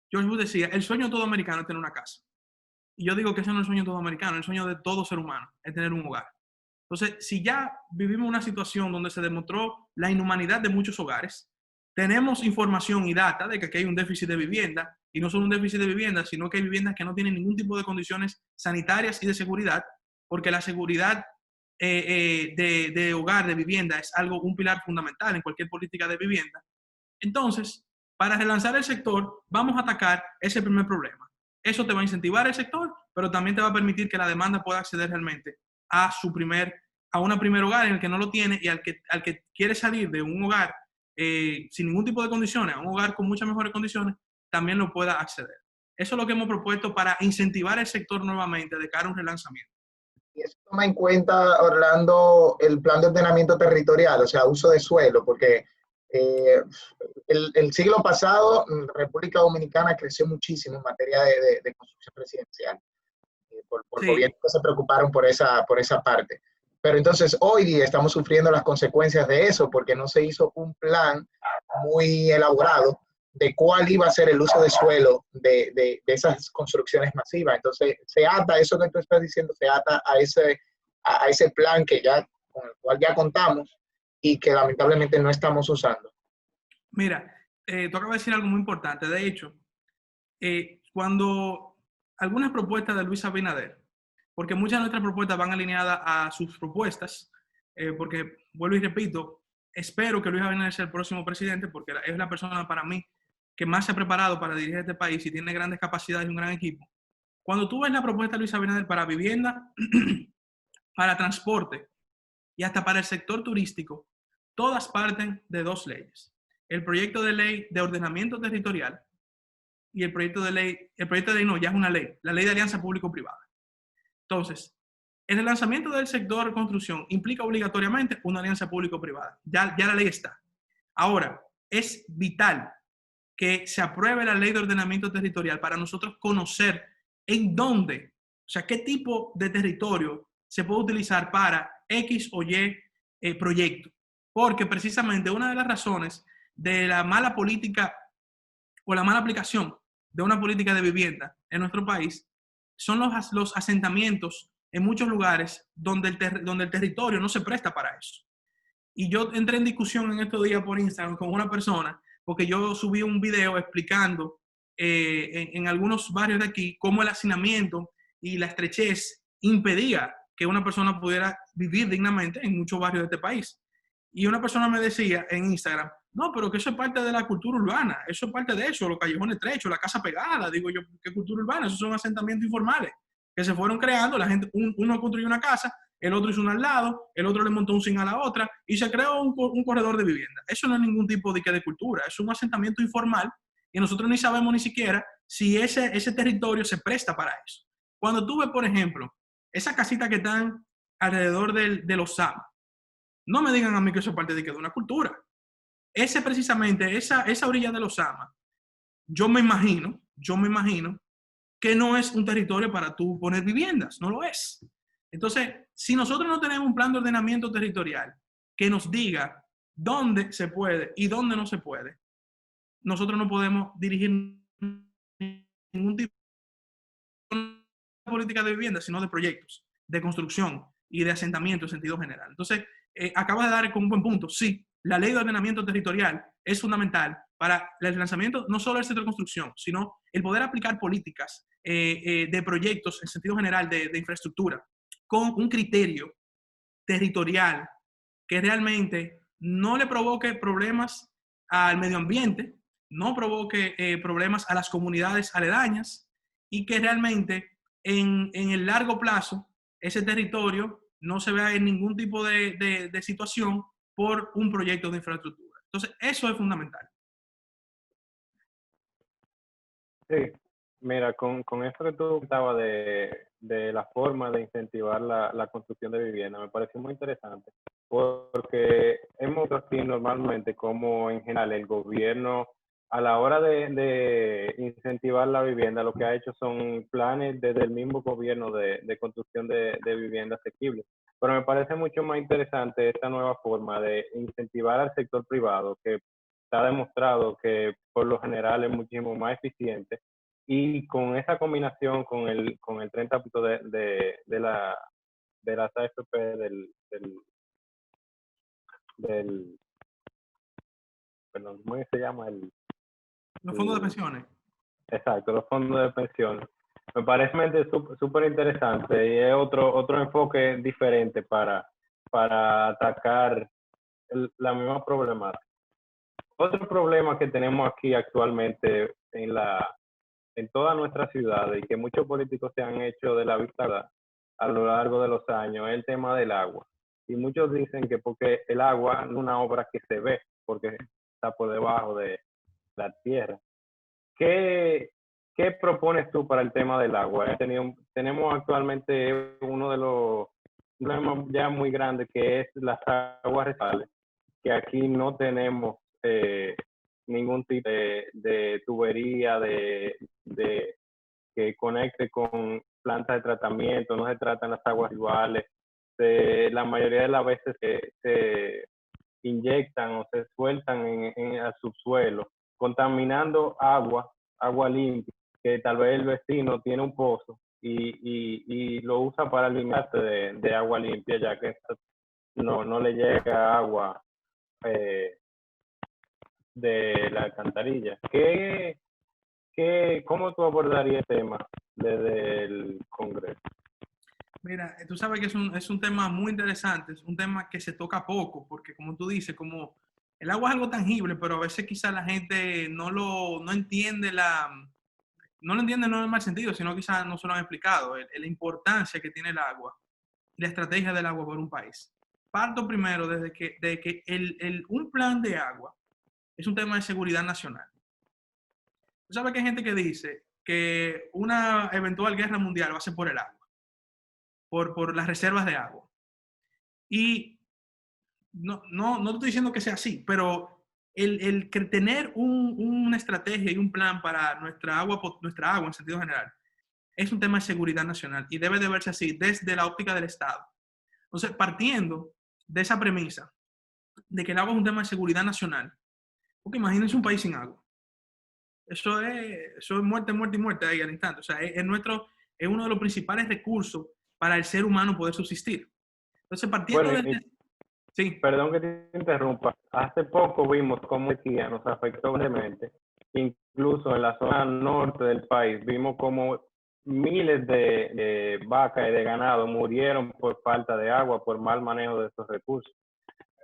George Bush decía, el sueño de todo americano es tener una casa. Y yo digo que ese no es el sueño de todo americano, el sueño de todo ser humano es tener un hogar. Entonces, si ya vivimos una situación donde se demostró la inhumanidad de muchos hogares, tenemos información y data de que aquí hay un déficit de vivienda, y no solo un déficit de vivienda, sino que hay viviendas que no tienen ningún tipo de condiciones sanitarias y de seguridad, porque la seguridad de hogar, de vivienda, es un pilar fundamental en cualquier política de vivienda. Entonces, para relanzar el sector, vamos a atacar ese primer problema. Eso te va a incentivar el sector, pero también te va a permitir que la demanda pueda acceder realmente a una primer hogar en el que no lo tiene, y al que quiere salir de un hogar sin ningún tipo de condiciones a un hogar con muchas mejores condiciones, también lo pueda acceder. Eso es lo que hemos propuesto para incentivar el sector nuevamente de cara a un relanzamiento. Y eso toma en cuenta, Orlando, el plan de ordenamiento territorial, o sea, uso de suelo, porque el siglo pasado República Dominicana creció muchísimo en materia de construcción residencial. Por Sí. gobiernos que se preocuparon por esa parte. Pero entonces hoy día estamos sufriendo las consecuencias de eso, porque no se hizo un plan muy elaborado de cuál iba a ser el uso de suelo de esas construcciones masivas. Entonces se ata, eso que tú estás diciendo, se ata a ese plan con el cual ya contamos y que lamentablemente no estamos usando. Mira, tú acabas de decir algo muy importante. De hecho, cuando algunas propuestas de Luis Abinader, porque muchas de nuestras propuestas van alineadas a sus propuestas, porque, vuelvo y repito, espero que Luis Abinader sea el próximo presidente, porque es la persona para mí que más se ha preparado para dirigir este país y tiene grandes capacidades y un gran equipo. Cuando tú ves la propuesta de Luis Abinader para vivienda, para transporte y hasta para el sector turístico, todas parten de dos leyes. El proyecto de ley de ordenamiento territorial y el proyecto de ley no, ya es una ley, la ley de alianza público-privada. Entonces, el lanzamiento del sector de construcción implica obligatoriamente una alianza público-privada. Ya la ley está. Ahora, es vital que se apruebe la ley de ordenamiento territorial para nosotros conocer en dónde, o sea, qué tipo de territorio se puede utilizar para X o Y proyecto. Porque precisamente una de las razones de la mala política o la mala aplicación de una política de vivienda en nuestro país son los asentamientos en muchos lugares donde el territorio no se presta para eso. Y yo entré en discusión en estos días por Instagram con una persona, porque yo subí un video explicando en algunos barrios de aquí cómo el hacinamiento y la estrechez impedía que una persona pudiera vivir dignamente en muchos barrios de este país. Y una persona me decía en Instagram, no, pero que eso es parte de la cultura urbana, eso es parte de eso, los callejones estrechos, la casa pegada. Digo yo, ¿qué cultura urbana? Esos son asentamientos informales que se fueron creando, la gente, uno construyó una casa, el otro hizo una al lado, el otro le montó un zinc a la otra y se creó un corredor de vivienda. Eso no es ningún tipo de cultura, es un asentamiento informal y nosotros ni sabemos ni siquiera si ese territorio se presta para eso. Cuando tú ves, por ejemplo, esas casitas que están alrededor de los SAM, no me digan a mí que eso es parte de una cultura. Precisamente, esa orilla de los Sama, yo me imagino que no es un territorio para tú poner viviendas, no lo es. Entonces, si nosotros no tenemos un plan de ordenamiento territorial que nos diga dónde se puede y dónde no se puede, nosotros no podemos dirigir ningún tipo de política de vivienda, sino de proyectos, de construcción y de asentamiento en sentido general. Entonces, acabas de dar con un buen punto. Sí, la ley de ordenamiento territorial es fundamental para el lanzamiento no solo del sector de construcción, sino el poder aplicar políticas de proyectos en sentido general de infraestructura con un criterio territorial que realmente no le provoque problemas al medio ambiente, no provoque problemas a las comunidades aledañas y que realmente en el largo plazo ese territorio no se vea en ningún tipo de situación por un proyecto de infraestructura. Entonces, eso es fundamental. Sí, mira, con esto que tú comentabas de la forma de incentivar la construcción de vivienda, me pareció muy interesante, porque hemos visto aquí normalmente como en general el gobierno a la hora de incentivar la vivienda, lo que ha hecho son planes desde el mismo gobierno de construcción de vivienda asequible. Pero me parece mucho más interesante esta nueva forma de incentivar al sector privado, que está demostrado que por lo general es muchísimo más eficiente, y con esa combinación con el 30% de las AFP del perdón, ¿cómo se llama? Los fondos de pensiones. Exacto, los fondos de pensiones. Me parece súper interesante y es otro enfoque diferente para atacar la misma problemática. Otro problema que tenemos aquí actualmente en toda nuestra ciudad y que muchos políticos se han hecho de la vista a lo largo de los años es el tema del agua. Y muchos dicen que porque el agua no es una obra que se ve, porque está por debajo de la tierra. ¿Qué propones tú para el tema del agua? Tenemos actualmente uno de los problemas ya muy grandes, que es las aguas residuales, que aquí no tenemos ningún tipo de tubería que conecte con plantas de tratamiento, no se tratan las aguas residuales. La mayoría de las veces se inyectan o se sueltan al subsuelo, contaminando agua limpia, que tal vez el vecino tiene un pozo y lo usa para alimentarse de agua limpia, ya que no le llega agua de la alcantarilla. ¿Cómo tú abordarías el tema desde el Congreso? Mira, tú sabes que es un tema muy interesante, es un tema que se toca poco, porque como tú dices, como el agua es algo tangible, pero a veces quizás la gente no entiende no lo entiende no en el mal sentido, sino quizás no se lo han explicado, la importancia que tiene el agua y la estrategia del agua por un país. Parto primero de que un plan de agua es un tema de seguridad nacional. Tú sabes que hay gente que dice que una eventual guerra mundial va a ser por el agua, por las reservas de agua. Y no estoy diciendo que sea así, pero el que tener una estrategia y un plan para nuestra agua en sentido general es un tema de seguridad nacional y debe de verse así desde la óptica del Estado. Entonces, partiendo de esa premisa de que el agua es un tema de seguridad nacional, porque imagínense un país sin agua. Eso es muerte, muerte y muerte ahí al instante. O sea, es uno de los principales recursos para el ser humano poder subsistir. Entonces, partiendo de... Sí. Perdón que te interrumpa. Hace poco vimos cómo la sequía nos afectó grandemente. Incluso en la zona norte del país vimos como miles de vacas y de ganado murieron por falta de agua, por mal manejo de estos recursos.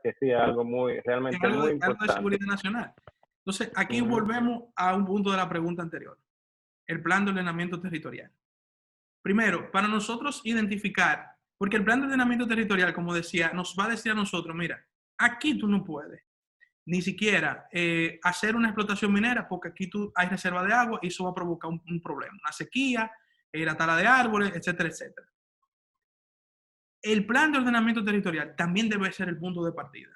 Que sí, es algo realmente muy importante. Algo de seguridad nacional. Entonces, aquí volvemos a un punto de la pregunta anterior. El plan de ordenamiento territorial. Primero, para nosotros identificar, porque el plan de ordenamiento territorial, como decía, nos va a decir a nosotros, mira, aquí tú no puedes ni siquiera hacer una explotación minera porque aquí hay reserva de agua y eso va a provocar un problema, una sequía, la tala de árboles, etcétera, etcétera. El plan de ordenamiento territorial también debe ser el punto de partida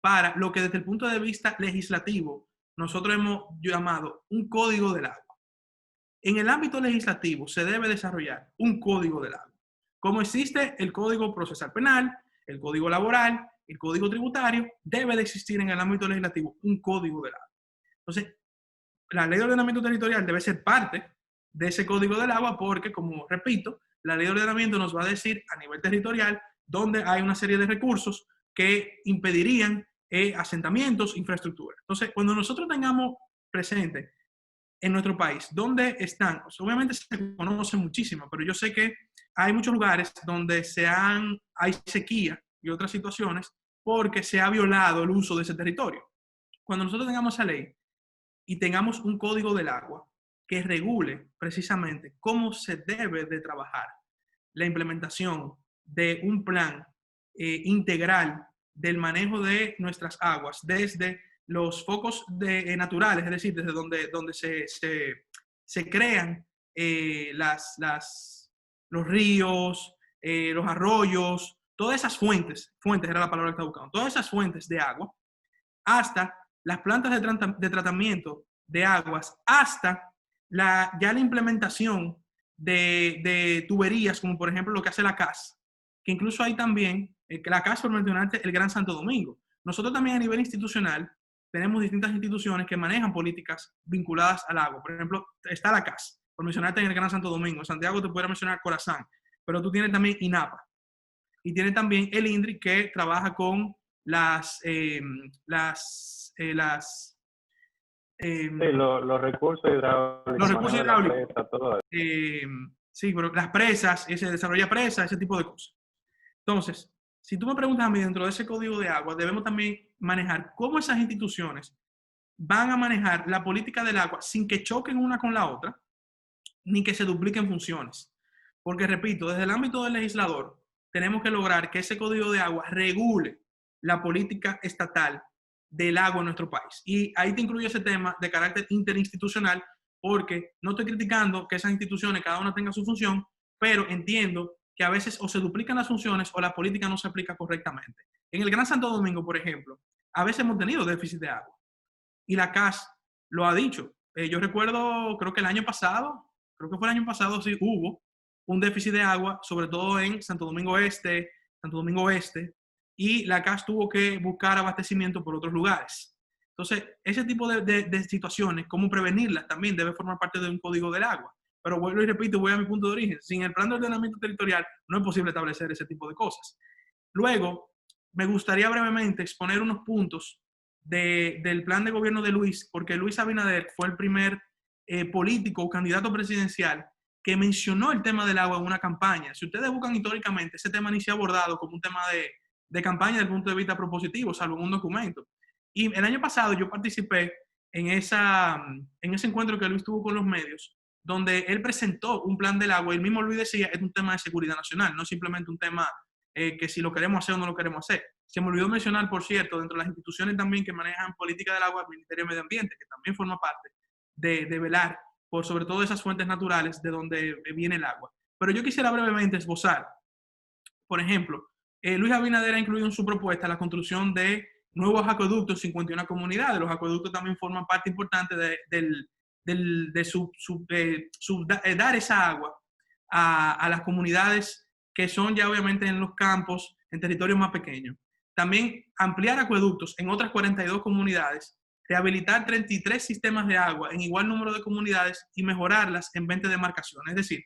para lo que desde el punto de vista legislativo nosotros hemos llamado un código del agua. En el ámbito legislativo se debe desarrollar un código del agua. Como existe el Código Procesal Penal, el Código Laboral, el Código Tributario, debe de existir en el ámbito legislativo un código del agua. Entonces, la Ley de Ordenamiento Territorial debe ser parte de ese código del agua porque, como repito, la Ley de Ordenamiento nos va a decir a nivel territorial dónde hay una serie de recursos que impedirían asentamientos, infraestructura. Entonces, cuando nosotros tengamos presente en nuestro país, ¿dónde están? O sea, obviamente se conoce muchísimo, pero yo sé que hay muchos lugares donde hay sequía y otras situaciones porque se ha violado el uso de ese territorio. Cuando nosotros tengamos esa ley y tengamos un código del agua que regule precisamente cómo se debe de trabajar la implementación de un plan integral del manejo de nuestras aguas desde los focos naturales, es decir, desde donde se crean los ríos, los arroyos, todas esas fuentes era la palabra que estaba buscando, todas esas fuentes de agua, hasta las plantas de tratamiento de aguas hasta ya la implementación de tuberías, como por ejemplo lo que hace la CAS, que incluso hay también, la CAS por mencionarte, el Gran Santo Domingo. Nosotros también a nivel institucional tenemos distintas instituciones que manejan políticas vinculadas al agua. Por ejemplo, está la CAS, por mencionarte en el Gran Santo Domingo. En Santiago te pudiera mencionar Corazán, pero tú tienes también INAPA. Y tienes también el INDRI, que trabaja con sí, los recursos hidráulicos, los recursos hidráulicos. Presa, todo eso. Sí, pero las presas, se desarrolla presas, ese tipo de cosas. Entonces, si tú me preguntas a mí, dentro de ese código de agua, debemos también manejar cómo esas instituciones van a manejar la política del agua sin que choquen una con la otra, ni que se dupliquen funciones. Porque, repito, desde el ámbito del legislador, tenemos que lograr que ese código de agua regule la política estatal del agua en nuestro país. Y ahí te incluye ese tema de carácter interinstitucional, porque no estoy criticando que esas instituciones cada una tenga su función, pero entiendo que a veces o se duplican las funciones o la política no se aplica correctamente. En el Gran Santo Domingo, por ejemplo, a veces hemos tenido déficit de agua. Y la CAS lo ha dicho. Yo recuerdo, creo que el año pasado, sí hubo un déficit de agua, sobre todo en Santo Domingo Este, Santo Domingo Oeste, y la CAS tuvo que buscar abastecimiento por otros lugares. Entonces, ese tipo de situaciones, cómo prevenirlas, también debe formar parte de un código del agua. Pero vuelvo y repito, voy a mi punto de origen. Sin el plan de ordenamiento territorial no es posible establecer ese tipo de cosas. Luego, me gustaría brevemente exponer unos puntos del plan de gobierno de Luis, porque Luis Abinader fue el primer político o candidato presidencial que mencionó el tema del agua en una campaña. Si ustedes buscan históricamente, ese tema ni se ha abordado como un tema de campaña desde el punto de vista propositivo, salvo en un documento. Y el año pasado yo participé en ese encuentro que Luis tuvo con los medios, donde él presentó un plan del agua, y el mismo Luis decía, es un tema de seguridad nacional, no simplemente un tema que si lo queremos hacer o no lo queremos hacer. Se me olvidó mencionar, por cierto, dentro de las instituciones también que manejan política del agua, el Ministerio de Medio Ambiente, que también forma parte de velar por sobre todo esas fuentes naturales de donde viene el agua. Pero yo quisiera brevemente esbozar, por ejemplo, Luis Abinader ha incluido en su propuesta la construcción de nuevos acueductos en 51 comunidades. Los acueductos también forman parte importante de dar esa agua a las comunidades que son ya obviamente en los campos, en territorios más pequeños. También ampliar acueductos en otras 42 comunidades, rehabilitar 33 sistemas de agua en igual número de comunidades y mejorarlas en 20 demarcaciones. Es decir,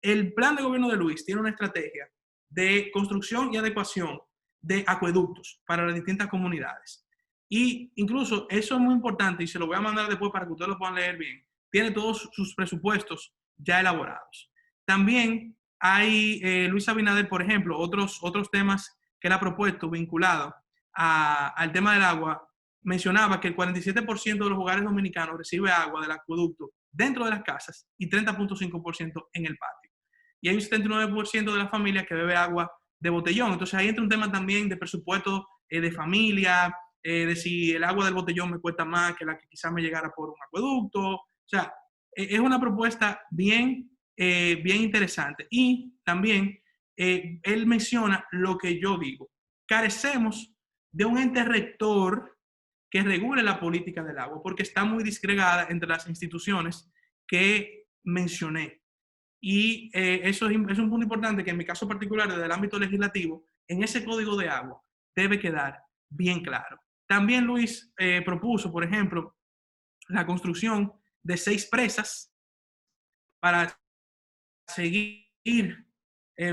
el plan de gobierno de Luis tiene una estrategia de construcción y adecuación de acueductos para las distintas comunidades. Y incluso eso es muy importante, y se lo voy a mandar después para que ustedes lo puedan leer bien. Tiene todos sus presupuestos ya elaborados. También hay Luis Abinader, por ejemplo, otros temas que él ha propuesto vinculados al tema del agua. Mencionaba que el 47% de los hogares dominicanos recibe agua del acueducto dentro de las casas y 30.5% en el patio. Y hay un 79% de las familias que bebe agua de botellón. Entonces ahí entra un tema también de presupuesto de familia, de si el agua del botellón me cuesta más que la que quizás me llegara por un acueducto. O sea, es una propuesta bien interesante. Y también él menciona lo que yo digo. Carecemos de un ente rector que regule la política del agua, porque está muy disgregada entre las instituciones que mencioné. Y eso es un punto importante que en mi caso particular, desde el ámbito legislativo, en ese código de agua debe quedar bien claro. También Luis propuso, por ejemplo, la construcción de 6 presas para seguir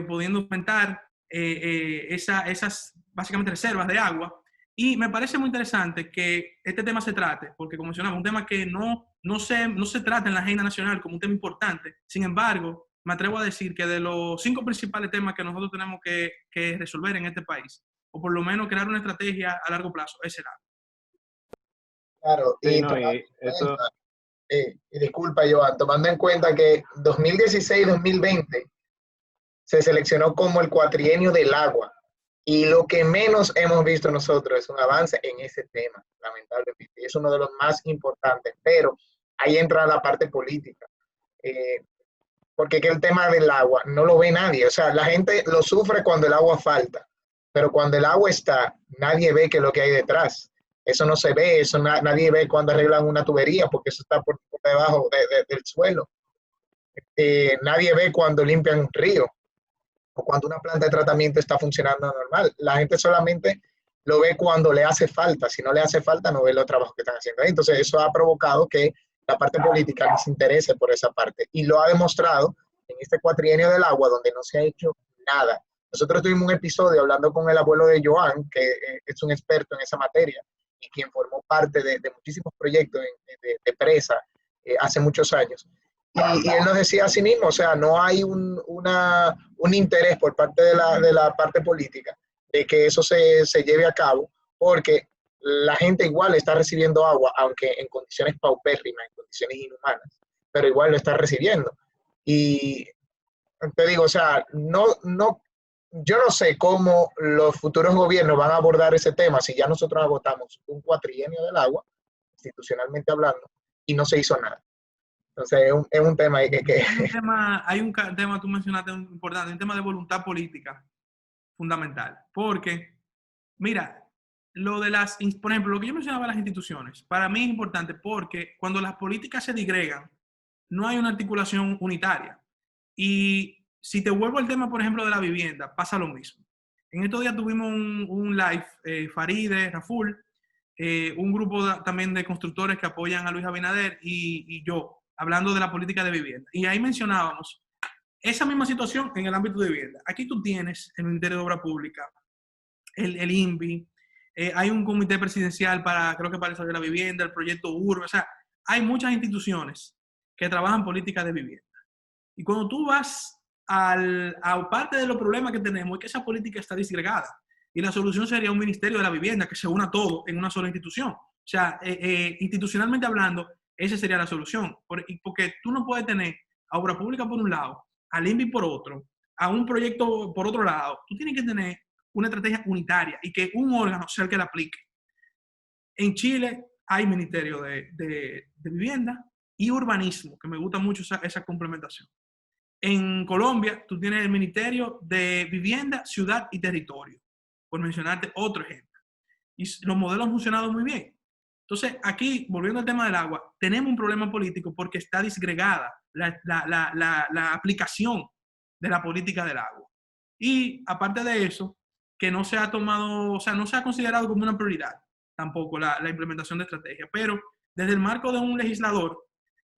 pudiendo aumentar esas básicamente reservas de agua. Y me parece muy interesante que este tema se trate, porque como mencionaba, un tema que no se trata en la agenda nacional como un tema importante. Sin embargo, me atrevo a decir que de los 5 principales temas que nosotros tenemos que resolver en este país, o por lo menos crear una estrategia a largo plazo, es el agua. Claro, sí, y disculpa, Joan, tomando en cuenta que 2016-2020 se seleccionó como el cuatrienio del agua. Y lo que menos hemos visto nosotros es un avance en ese tema, lamentablemente. Y es uno de los más importantes. Pero ahí entra la parte política. Porque que el tema del agua no lo ve nadie. O sea, la gente lo sufre cuando el agua falta. Pero cuando el agua está, nadie ve qué es lo que hay detrás. Eso no se ve, eso nadie ve cuando arreglan una tubería, porque eso está por debajo del suelo. Nadie ve cuando limpian un río o cuando una planta de tratamiento está funcionando normal. La gente solamente lo ve cuando le hace falta. Si no le hace falta, no ve los trabajos que están haciendo ahí. Entonces, eso ha provocado que la parte política les interese por esa parte. Y lo ha demostrado en este cuatrienio del agua, donde no se ha hecho nada. Nosotros tuvimos un episodio hablando con el abuelo de Joan, que es un experto en esa materia y quien formó parte de muchísimos proyectos de presa hace muchos años. Y él nos decía a sí mismo, o sea, no hay un interés por parte de la parte política de que eso se lleve a cabo, porque la gente igual está recibiendo agua, aunque en condiciones paupérrimas, en condiciones inhumanas, pero igual lo está recibiendo. Y te digo, o sea, yo no sé cómo los futuros gobiernos van a abordar ese tema si ya nosotros agotamos un cuatrienio del agua, institucionalmente hablando, y no se hizo nada. Entonces, es un tema ahí que... Hay un tema, tú mencionaste importante, un tema de voluntad política fundamental. Porque, mira, por ejemplo, lo que yo mencionaba de las instituciones, para mí es importante porque cuando las políticas se digregan, no hay una articulación unitaria. Y si te vuelvo al tema, por ejemplo, de la vivienda, pasa lo mismo. En estos días tuvimos un live, Faride, Raful, un grupo también de constructores que apoyan a Luis Abinader y yo, hablando de la política de vivienda. Y ahí mencionábamos esa misma situación en el ámbito de vivienda. Aquí tú tienes el Ministerio de Obra Pública, el INVI, hay un comité presidencial creo que para el desarrollo de la vivienda, el proyecto Urbe, o sea, hay muchas instituciones que trabajan política de vivienda. Y cuando tú vas a parte de los problemas que tenemos es que esa política está disgregada. Y la solución sería un ministerio de la vivienda que se una todo en una sola institución. O sea, institucionalmente hablando, esa sería la solución. Porque tú no puedes tener a obra pública por un lado, al INVI por otro, a un proyecto por otro lado. Tú tienes que tener una estrategia unitaria y que un órgano sea el que la aplique. En Chile hay ministerio de vivienda y urbanismo, que me gusta mucho esa complementación. En Colombia, tú tienes el Ministerio de Vivienda, Ciudad y Territorio, por mencionarte otro ejemplo. Y los modelos han funcionado muy bien. Entonces, aquí, volviendo al tema del agua, tenemos un problema político porque está disgregada la aplicación de la política del agua. Y aparte de eso, que no se ha tomado, o sea, no se ha considerado como una prioridad tampoco la implementación de estrategias. Pero desde el marco de un legislador,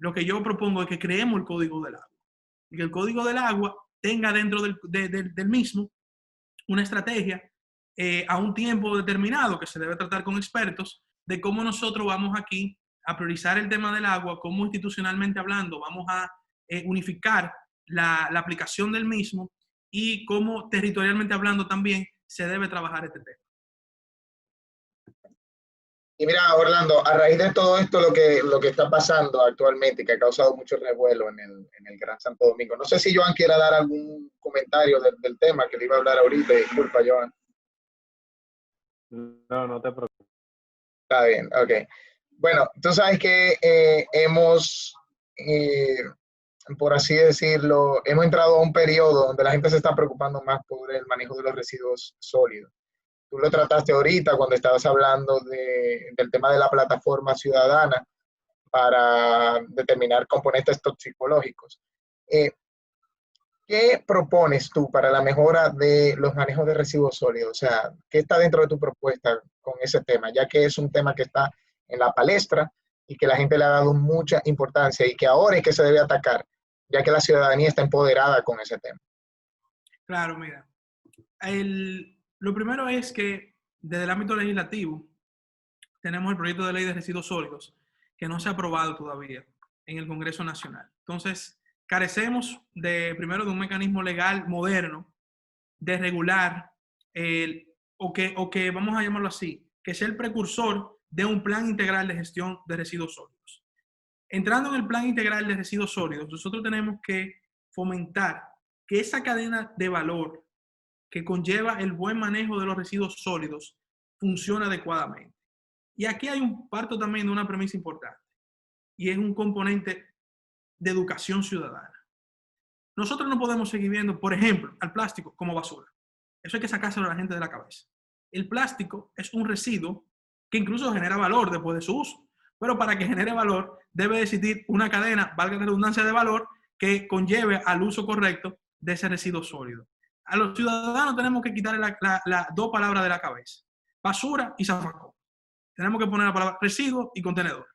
lo que yo propongo es que creemos el Código del Agua. Y que el Código del Agua tenga dentro del mismo una estrategia a un tiempo determinado que se debe tratar con expertos de cómo nosotros vamos aquí a priorizar el tema del agua, cómo institucionalmente hablando vamos a unificar la aplicación del mismo y cómo territorialmente hablando también se debe trabajar este tema. Y mira, Orlando, a raíz de todo esto, lo que está pasando actualmente, que ha causado mucho revuelo en el Gran Santo Domingo, no sé si Joan quiera dar algún comentario del tema que le iba a hablar ahorita. Disculpa, Joan. No te preocupes. Está bien, ok. Bueno, tú sabes que hemos, por así decirlo, hemos entrado a un periodo donde la gente se está preocupando más por el manejo de los residuos sólidos. Tú lo trataste ahorita cuando estabas hablando del tema de la plataforma ciudadana para determinar componentes toxicológicos. ¿Qué propones tú para la mejora de los manejos de residuos sólidos? O sea, ¿qué está dentro de tu propuesta con ese tema? Ya que es un tema que está en la palestra y que la gente le ha dado mucha importancia y que ahora es que se debe atacar, ya que la ciudadanía está empoderada con ese tema. Claro, mira. Lo primero es que desde el ámbito legislativo tenemos el proyecto de ley de residuos sólidos que no se ha aprobado todavía en el Congreso Nacional. Entonces, carecemos primero de un mecanismo legal moderno de regular o que vamos a llamarlo así, que sea el precursor de un plan integral de gestión de residuos sólidos. Entrando en el plan integral de residuos sólidos, nosotros tenemos que fomentar que esa cadena de valor que conlleva el buen manejo de los residuos sólidos funcione adecuadamente. Y aquí hay parto también de una premisa importante, y es un componente de educación ciudadana. Nosotros no podemos seguir viendo, por ejemplo, al plástico como basura. Eso hay que sacárselo a la gente de la cabeza. El plástico es un residuo que incluso genera valor después de su uso. Pero para que genere valor, debe existir una cadena, valga la redundancia, de valor que conlleve al uso correcto de ese residuo sólido. A los ciudadanos tenemos que quitarle las dos palabras de la cabeza: basura y zafacón. Tenemos que poner la palabra residuo y contenedor,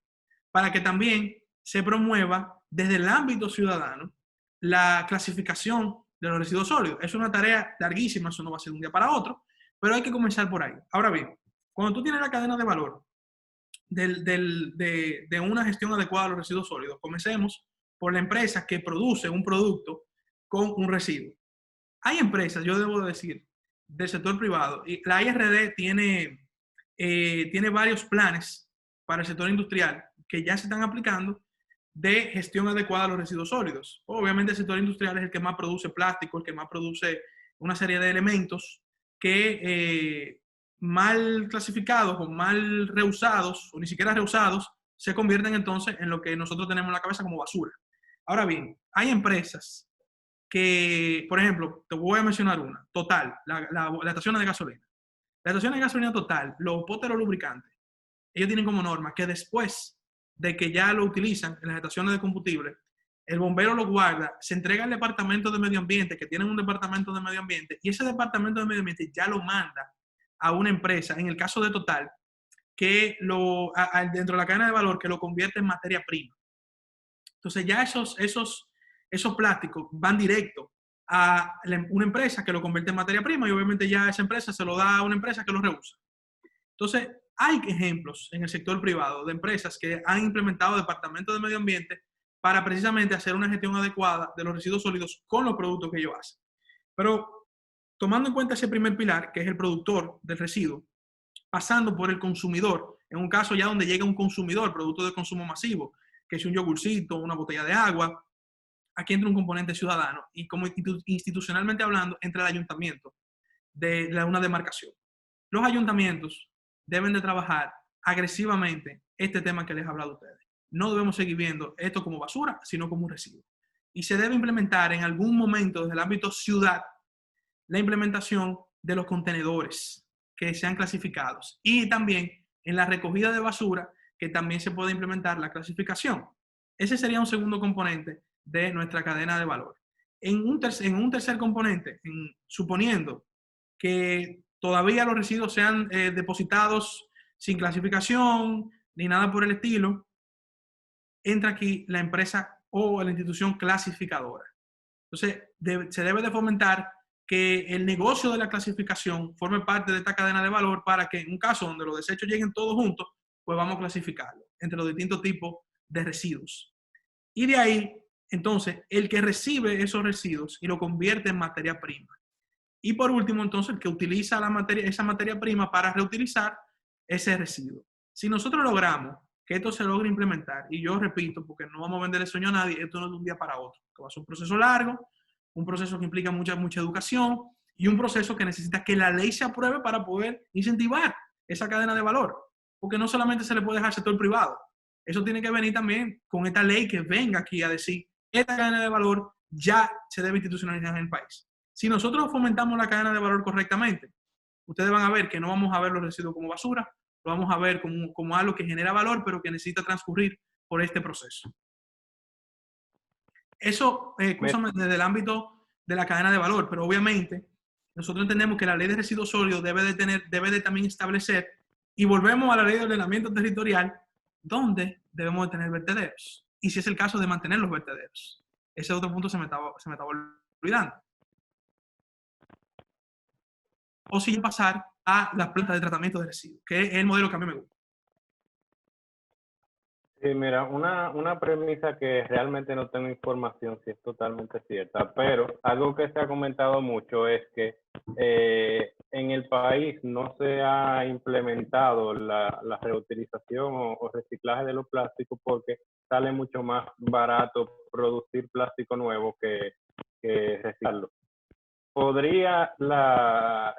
para que también se promueva desde el ámbito ciudadano la clasificación de los residuos sólidos. Es una tarea larguísima, eso no va a ser de un día para otro, pero hay que comenzar por ahí. Ahora bien, cuando tú tienes la cadena de valor de una gestión adecuada de los residuos sólidos, comencemos por la empresa que produce un producto con un residuo. Hay empresas, yo debo decir, del sector privado, y la IRD tiene varios planes para el sector industrial que ya se están aplicando de gestión adecuada de los residuos sólidos. Obviamente el sector industrial es el que más produce plástico, el que más produce una serie de elementos que mal clasificados o mal reusados, o ni siquiera reusados, se convierten entonces en lo que nosotros tenemos en la cabeza como basura. Ahora bien, hay empresas que, por ejemplo, te voy a mencionar una, Total, las estaciones de gasolina. Las estaciones de gasolina Total, los potes de los lubricantes, ellos tienen como norma que después de que ya lo utilizan en las estaciones de combustible, el bombero lo guarda, se entrega al departamento de medio ambiente, que tienen un departamento de medio ambiente, y ese departamento de medio ambiente ya lo manda a una empresa, en el caso de Total, que dentro de la cadena de valor, que lo convierte en materia prima. Entonces ya esos plásticos van directo a una empresa que lo convierte en materia prima, y obviamente ya esa empresa se lo da a una empresa que lo reusa. Entonces, hay ejemplos en el sector privado de empresas que han implementado departamentos de medio ambiente para precisamente hacer una gestión adecuada de los residuos sólidos con los productos que ellos hacen. Pero tomando en cuenta ese primer pilar, que es el productor del residuo, pasando por el consumidor, en un caso ya donde llega un consumidor, producto de consumo masivo, que es un yogurcito, una botella de agua, aquí entra un componente ciudadano y como institucionalmente hablando, entra el ayuntamiento de una demarcación. Los ayuntamientos deben de trabajar agresivamente este tema que les he hablado a ustedes. No debemos seguir viendo esto como basura, sino como un residuo. Y se debe implementar en algún momento desde el ámbito ciudad la implementación de los contenedores que sean clasificados, y también en la recogida de basura, que también se puede implementar la clasificación. Ese sería un segundo componente de nuestra cadena de valor. En un tercer componente, suponiendo que todavía los residuos sean depositados sin clasificación ni nada por el estilo, entra aquí la empresa o la institución clasificadora. Entonces, se debe de fomentar que el negocio de la clasificación forme parte de esta cadena de valor, para que en un caso donde los desechos lleguen todos juntos, pues vamos a clasificarlos entre los distintos tipos de residuos. Y de ahí, entonces, el que recibe esos residuos y lo convierte en materia prima. Y por último, entonces, el que utiliza esa materia prima para reutilizar ese residuo. Si nosotros logramos que esto se logre implementar, y yo repito, porque no vamos a vender el sueño a nadie, esto no es de un día para otro, que va a ser un proceso largo, un proceso que implica mucha educación, y un proceso que necesita que la ley se apruebe para poder incentivar esa cadena de valor, porque no solamente se le puede dejar al sector privado, eso tiene que venir también con esta ley que venga aquí a decir, esta cadena de valor ya se debe institucionalizar en el país. Si nosotros fomentamos la cadena de valor correctamente, ustedes van a ver que no vamos a ver los residuos como basura, lo vamos a ver como algo que genera valor, pero que necesita transcurrir por este proceso. Eso, desde el ámbito de la cadena de valor, pero obviamente nosotros entendemos que la ley de residuos sólidos debe de también establecer, y volvemos a la ley de ordenamiento territorial, donde debemos de tener vertederos, y si es el caso de mantener los vertederos. Ese otro punto se me estaba olvidando. O si pasar a las plantas de tratamiento de residuos, que es el modelo que a mí me gusta. Sí, mira, una premisa que realmente no tengo información si es totalmente cierta, pero algo que se ha comentado mucho es que en el país no se ha implementado la reutilización o reciclaje de los plásticos, porque sale mucho más barato producir plástico nuevo que reciclarlo. ¿Podría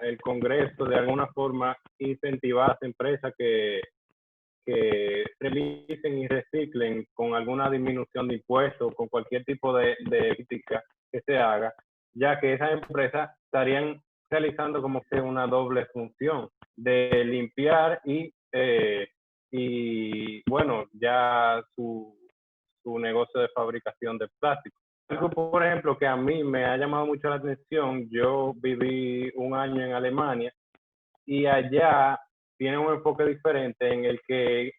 el Congreso de alguna forma incentivar a las empresas que realicen y reciclen con alguna disminución de impuestos, con cualquier tipo de política que se haga, ya que esas empresas estarían realizando como que una doble función de limpiar y y bueno, ya su negocio de fabricación de plástico. Algo, por ejemplo, que a mí me ha llamado mucho la atención, yo viví un año en Alemania y allá tiene un enfoque diferente en el que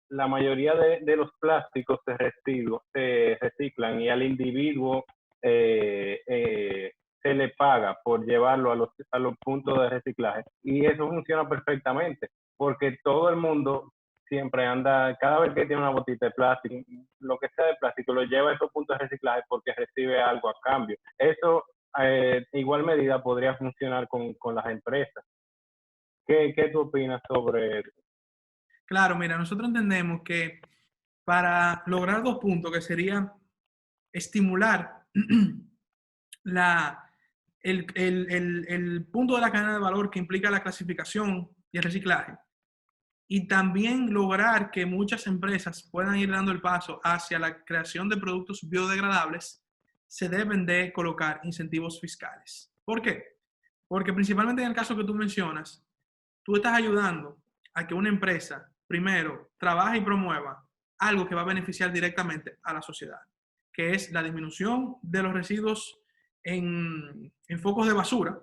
la mayoría de los plásticos se reciclan y al individuo se le paga por llevarlo a los puntos de reciclaje. Y eso funciona perfectamente, porque todo el mundo siempre anda, cada vez que tiene una botita de plástico, lo que sea de plástico, lo lleva a esos puntos de reciclaje porque recibe algo a cambio. Eso, en igual medida, podría funcionar con las empresas. ¿Qué tú opinas sobre eso? Claro, mira, nosotros entendemos que para lograr dos puntos, que sería estimular el punto de la cadena de valor que implica la clasificación y el reciclaje, y también lograr que muchas empresas puedan ir dando el paso hacia la creación de productos biodegradables, se deben de colocar incentivos fiscales. ¿Por qué? Porque principalmente en el caso que tú mencionas, tú estás ayudando a que una empresa, primero, trabaje y promueva algo que va a beneficiar directamente a la sociedad, que es la disminución de los residuos en focos de basura,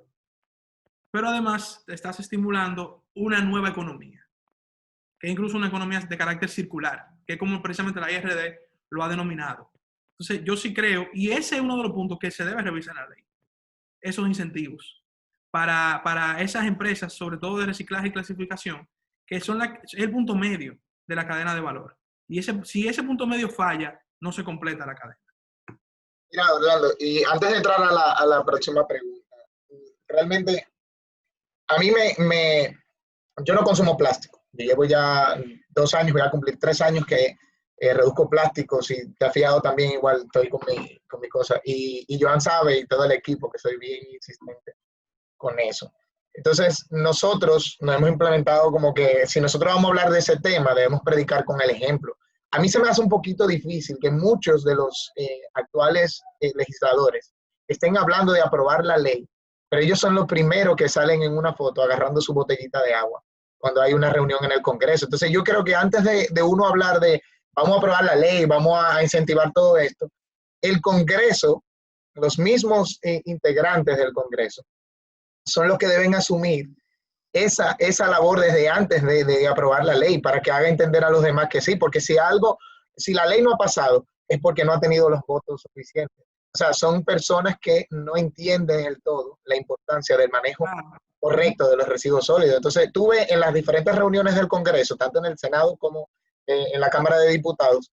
pero además te estás estimulando una nueva economía, que es incluso una economía de carácter circular, que es como precisamente la IRD lo ha denominado. Entonces, yo sí creo, y ese es uno de los puntos que se debe revisar en la ley, esos incentivos para esas empresas, sobre todo de reciclaje y clasificación, que son el punto medio de la cadena de valor. Y si ese punto medio falla, no se completa la cadena. Mira, Orlando, y antes de entrar a la próxima pregunta, realmente a mí yo no consumo plástico. Yo llevo ya 2 años, voy a cumplir 3 años que reduzco plásticos y te has fijado también, igual estoy con mi cosa. Y Joan sabe y todo el equipo que soy bien insistente con eso. Entonces, nosotros nos hemos implementado como que si nosotros vamos a hablar de ese tema, debemos predicar con el ejemplo. A mí se me hace un poquito difícil que muchos de los actuales legisladores estén hablando de aprobar la ley, pero ellos son los primeros que salen en una foto agarrando su botellita de agua cuando hay una reunión en el Congreso. Entonces, yo creo que antes de uno hablar de vamos a aprobar la ley, vamos a incentivar todo esto, el Congreso, los mismos integrantes del Congreso, son los que deben asumir esa labor desde antes de aprobar la ley para que haga entender a los demás que sí, porque si la ley no ha pasado es porque no ha tenido los votos suficientes. O sea, son personas que no entienden del todo la importancia del manejo correcto de los residuos sólidos. Entonces, tuve en las diferentes reuniones del Congreso, tanto en el Senado como en la Cámara de Diputados,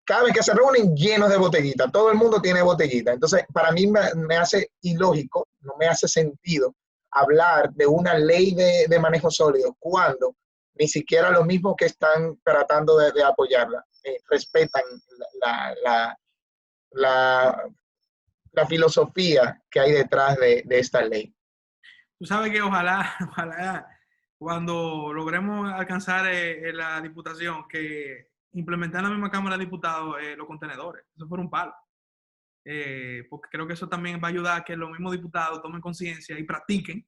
cada vez que se reúnen llenos de botellitas, todo el mundo tiene botellita. Entonces, para mí me hace ilógico, no me hace sentido hablar de una ley de manejo sólido cuando ni siquiera los mismos que están tratando de apoyarla respetan la filosofía que hay detrás de esta ley. Tú sabes que ojalá cuando logremos alcanzar la diputación, que implementar en la misma Cámara de Diputados los contenedores. Eso fue un palo. Porque creo que eso también va a ayudar a que los mismos diputados tomen conciencia y practiquen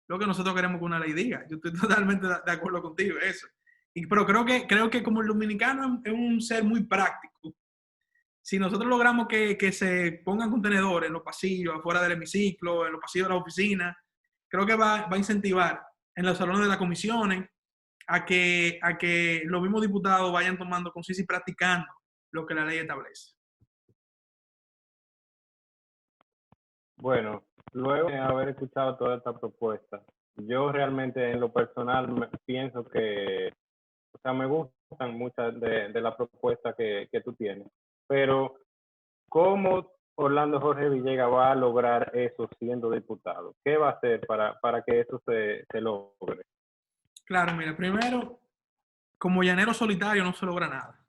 lo que nosotros queremos que una ley diga. Yo estoy totalmente de acuerdo contigo en eso. Pero creo que como el dominicano es un ser muy práctico, si nosotros logramos que se pongan contenedores en los pasillos, afuera del hemiciclo, en los pasillos de la oficina, creo que va a incentivar en los salones de las comisiones a que los mismos diputados vayan tomando conciencia y practicando lo que la ley establece. Bueno, luego de haber escuchado toda esta propuesta, yo realmente en lo personal pienso que, o sea, me gustan muchas de las propuestas que tú tienes, pero ¿cómo Orlando Jorge Villegas va a lograr eso siendo diputado? ¿Qué va a hacer para que eso se logre? Claro, mira, primero, como llanero solitario no se logra nada.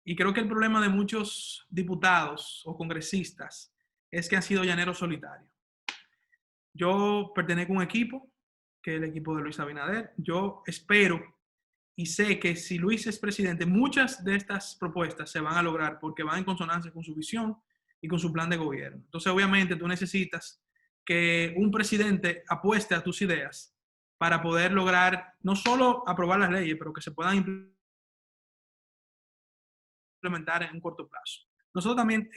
Y creo que el problema de muchos diputados o congresistas es que han sido llaneros solitarios. Yo pertenezco a un equipo, que es el equipo de Luis Abinader. Yo espero y sé que si Luis es presidente, muchas de estas propuestas se van a lograr porque van en consonancia con su visión y con su plan de gobierno. Entonces, obviamente, tú necesitas que un presidente apueste a tus ideas para poder lograr no solo aprobar las leyes, pero que se puedan implementar en un corto plazo. Nosotros también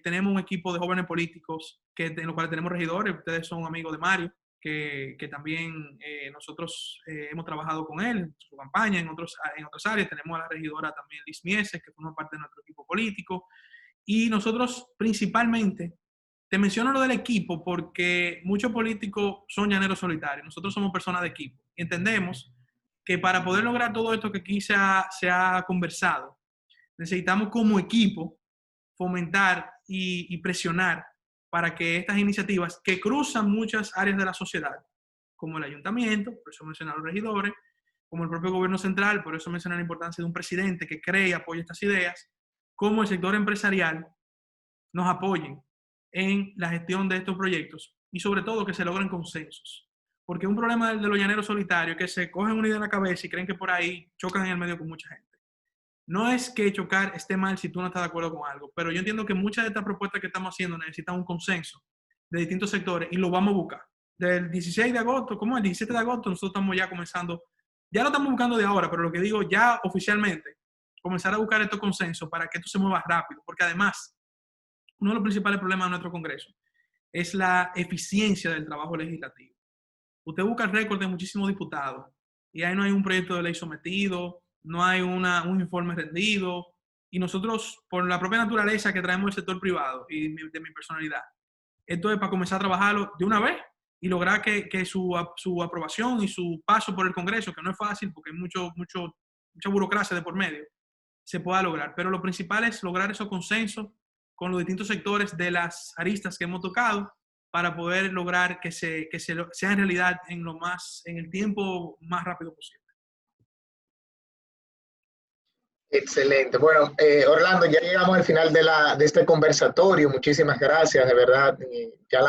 tenemos un equipo de jóvenes políticos en los cuales tenemos regidores. Ustedes son amigos de Mario, que también nosotros hemos trabajado con él en su campaña, en otras áreas. Tenemos a la regidora también Liz Mieses, que forma parte de nuestro equipo político. Y nosotros principalmente, te menciono lo del equipo porque muchos políticos son llaneros solitarios. Nosotros somos personas de equipo. Y entendemos que para poder lograr todo esto que aquí se ha conversado, necesitamos como equipo fomentar y presionar para que estas iniciativas que cruzan muchas áreas de la sociedad, como el ayuntamiento, por eso mencioné a los regidores, como el propio gobierno central, por eso mencioné la importancia de un presidente que cree y apoye estas ideas, como el sector empresarial, nos apoyen en la gestión de estos proyectos y sobre todo que se logren consensos. Porque un problema de los llaneros solitarios es que se cogen una idea en la cabeza y creen que por ahí chocan en el medio con mucha gente. No es que chocar esté mal si tú no estás de acuerdo con algo, pero yo entiendo que muchas de estas propuestas que estamos haciendo necesitan un consenso de distintos sectores y lo vamos a buscar. Del 16 de agosto, como el 17 de agosto, nosotros estamos ya comenzando, ya lo estamos buscando de ahora, pero lo que digo ya oficialmente, comenzar a buscar estos consensos para que esto se mueva rápido, porque además, uno de los principales problemas de nuestro Congreso es la eficiencia del trabajo legislativo. Usted busca el récord de muchísimos diputados y ahí no hay un proyecto de ley sometido, no hay un informe rendido, y nosotros, por la propia naturaleza que traemos del sector privado y de mi personalidad, esto es para comenzar a trabajarlo de una vez y lograr que su aprobación y su paso por el Congreso, que no es fácil porque hay mucha burocracia de por medio, se pueda lograr. Pero lo principal es lograr esos consensos con los distintos sectores de las aristas que hemos tocado para poder lograr que sea en realidad en el tiempo más rápido posible. Excelente. Bueno, Orlando, ya llegamos al final de este conversatorio. Muchísimas gracias, de verdad. Ya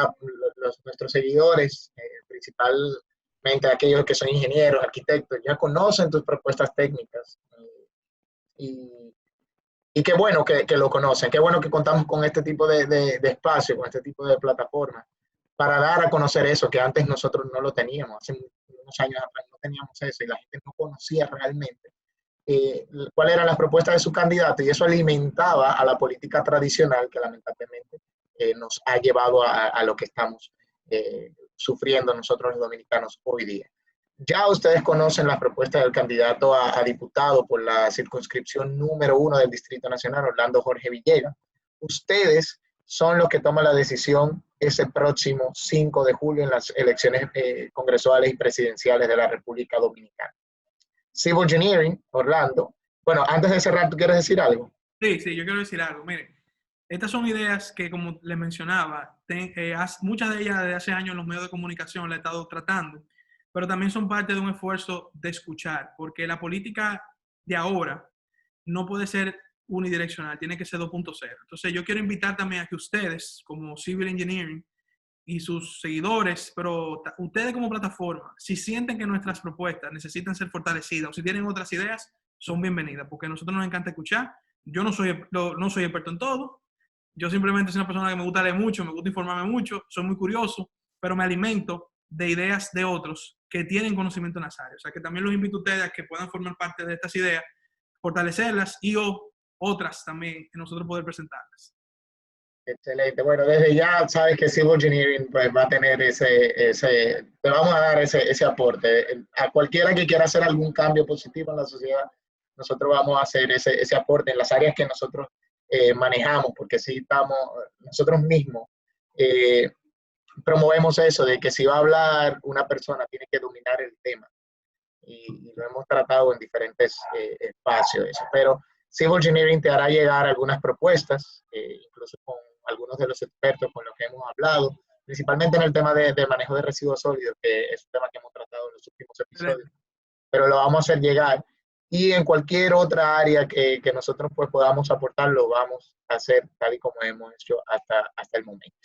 nuestros seguidores, principalmente aquellos que son ingenieros, arquitectos, ya conocen tus propuestas técnicas. Y qué bueno que lo conocen. Qué bueno que contamos con este tipo de espacio, con este tipo de plataforma, para dar a conocer eso, que antes nosotros no lo teníamos. Hace unos años atrás no teníamos eso y la gente no conocía realmente cuáles eran las propuestas de su candidato, y eso alimentaba a la política tradicional que lamentablemente nos ha llevado a lo que estamos sufriendo nosotros los dominicanos hoy día. Ya ustedes conocen las propuestas del candidato a diputado por la circunscripción número 1 del Distrito Nacional, Orlando Jorge Villegas. Ustedes son los que toman la decisión ese próximo 5 de julio en las elecciones congresuales y presidenciales de la República Dominicana. Civil Engineering, Orlando. Bueno, antes de cerrar, ¿tú quieres decir algo? Sí, yo quiero decir algo. Miren, estas son ideas que, como les mencionaba, muchas de ellas desde hace años en los medios de comunicación las he estado tratando, pero también son parte de un esfuerzo de escuchar, porque la política de ahora no puede ser unidireccional, tiene que ser 2.0. Entonces, yo quiero invitar también a que ustedes, como Civil Engineering, y sus seguidores, pero ustedes como plataforma, si sienten que nuestras propuestas necesitan ser fortalecidas o si tienen otras ideas, son bienvenidas, porque a nosotros nos encanta escuchar. Yo no soy experto en todo, yo simplemente soy una persona que me gusta leer mucho, me gusta informarme mucho, soy muy curioso, pero me alimento de ideas de otros que tienen conocimiento en las áreas. O sea, que también los invito a ustedes a que puedan formar parte de estas ideas, fortalecerlas y otras también que nosotros poder presentarlas. Excelente. Bueno, desde ya sabes que Civil Engineering pues, va a tener te vamos a dar ese aporte. A cualquiera que quiera hacer algún cambio positivo en la sociedad, nosotros vamos a hacer ese aporte en las áreas que nosotros manejamos, porque sí estamos, nosotros mismos promovemos eso, de que si va a hablar una persona tiene que dominar el tema. Y lo hemos tratado en diferentes espacios, eso. Pero Civil Engineering te hará llegar algunas propuestas, incluso con algunos de los expertos con los que hemos hablado, principalmente en el tema de manejo de residuos sólidos, que es un tema que hemos tratado en los últimos episodios, pero lo vamos a hacer llegar. Y en cualquier otra área que nosotros pues, podamos aportar, lo vamos a hacer tal y como hemos hecho hasta el momento.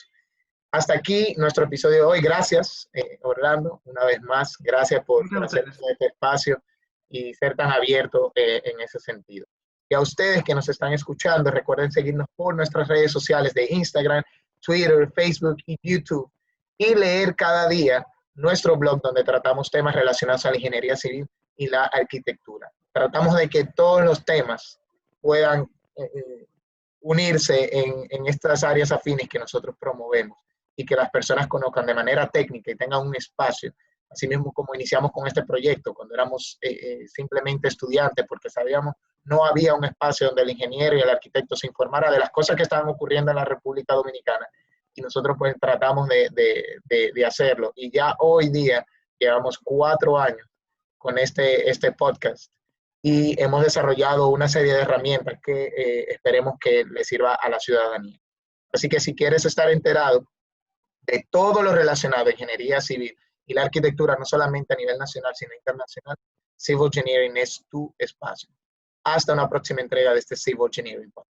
Hasta aquí nuestro episodio de hoy. Gracias, Orlando, una vez más. Gracias por hacer este espacio y ser tan abierto en ese sentido. Y a ustedes que nos están escuchando, recuerden seguirnos por nuestras redes sociales de Instagram, Twitter, Facebook y YouTube y leer cada día nuestro blog donde tratamos temas relacionados a la ingeniería civil y la arquitectura. Tratamos de que todos los temas puedan unirse en estas áreas afines que nosotros promovemos y que las personas conozcan de manera técnica y tengan un espacio. Así mismo como iniciamos con este proyecto, cuando éramos simplemente estudiantes, porque sabíamos no había un espacio donde el ingeniero y el arquitecto se informara de las cosas que estaban ocurriendo en la República Dominicana, y nosotros pues tratamos de hacerlo. Y ya hoy día llevamos 4 años con este podcast y hemos desarrollado una serie de herramientas que esperemos que le sirva a la ciudadanía. Así que si quieres estar enterado de todo lo relacionado a ingeniería civil y la arquitectura, no solamente a nivel nacional, sino internacional, Civil Engineering es tu espacio. Hasta una próxima entrega de este Civil Engineering Podcast.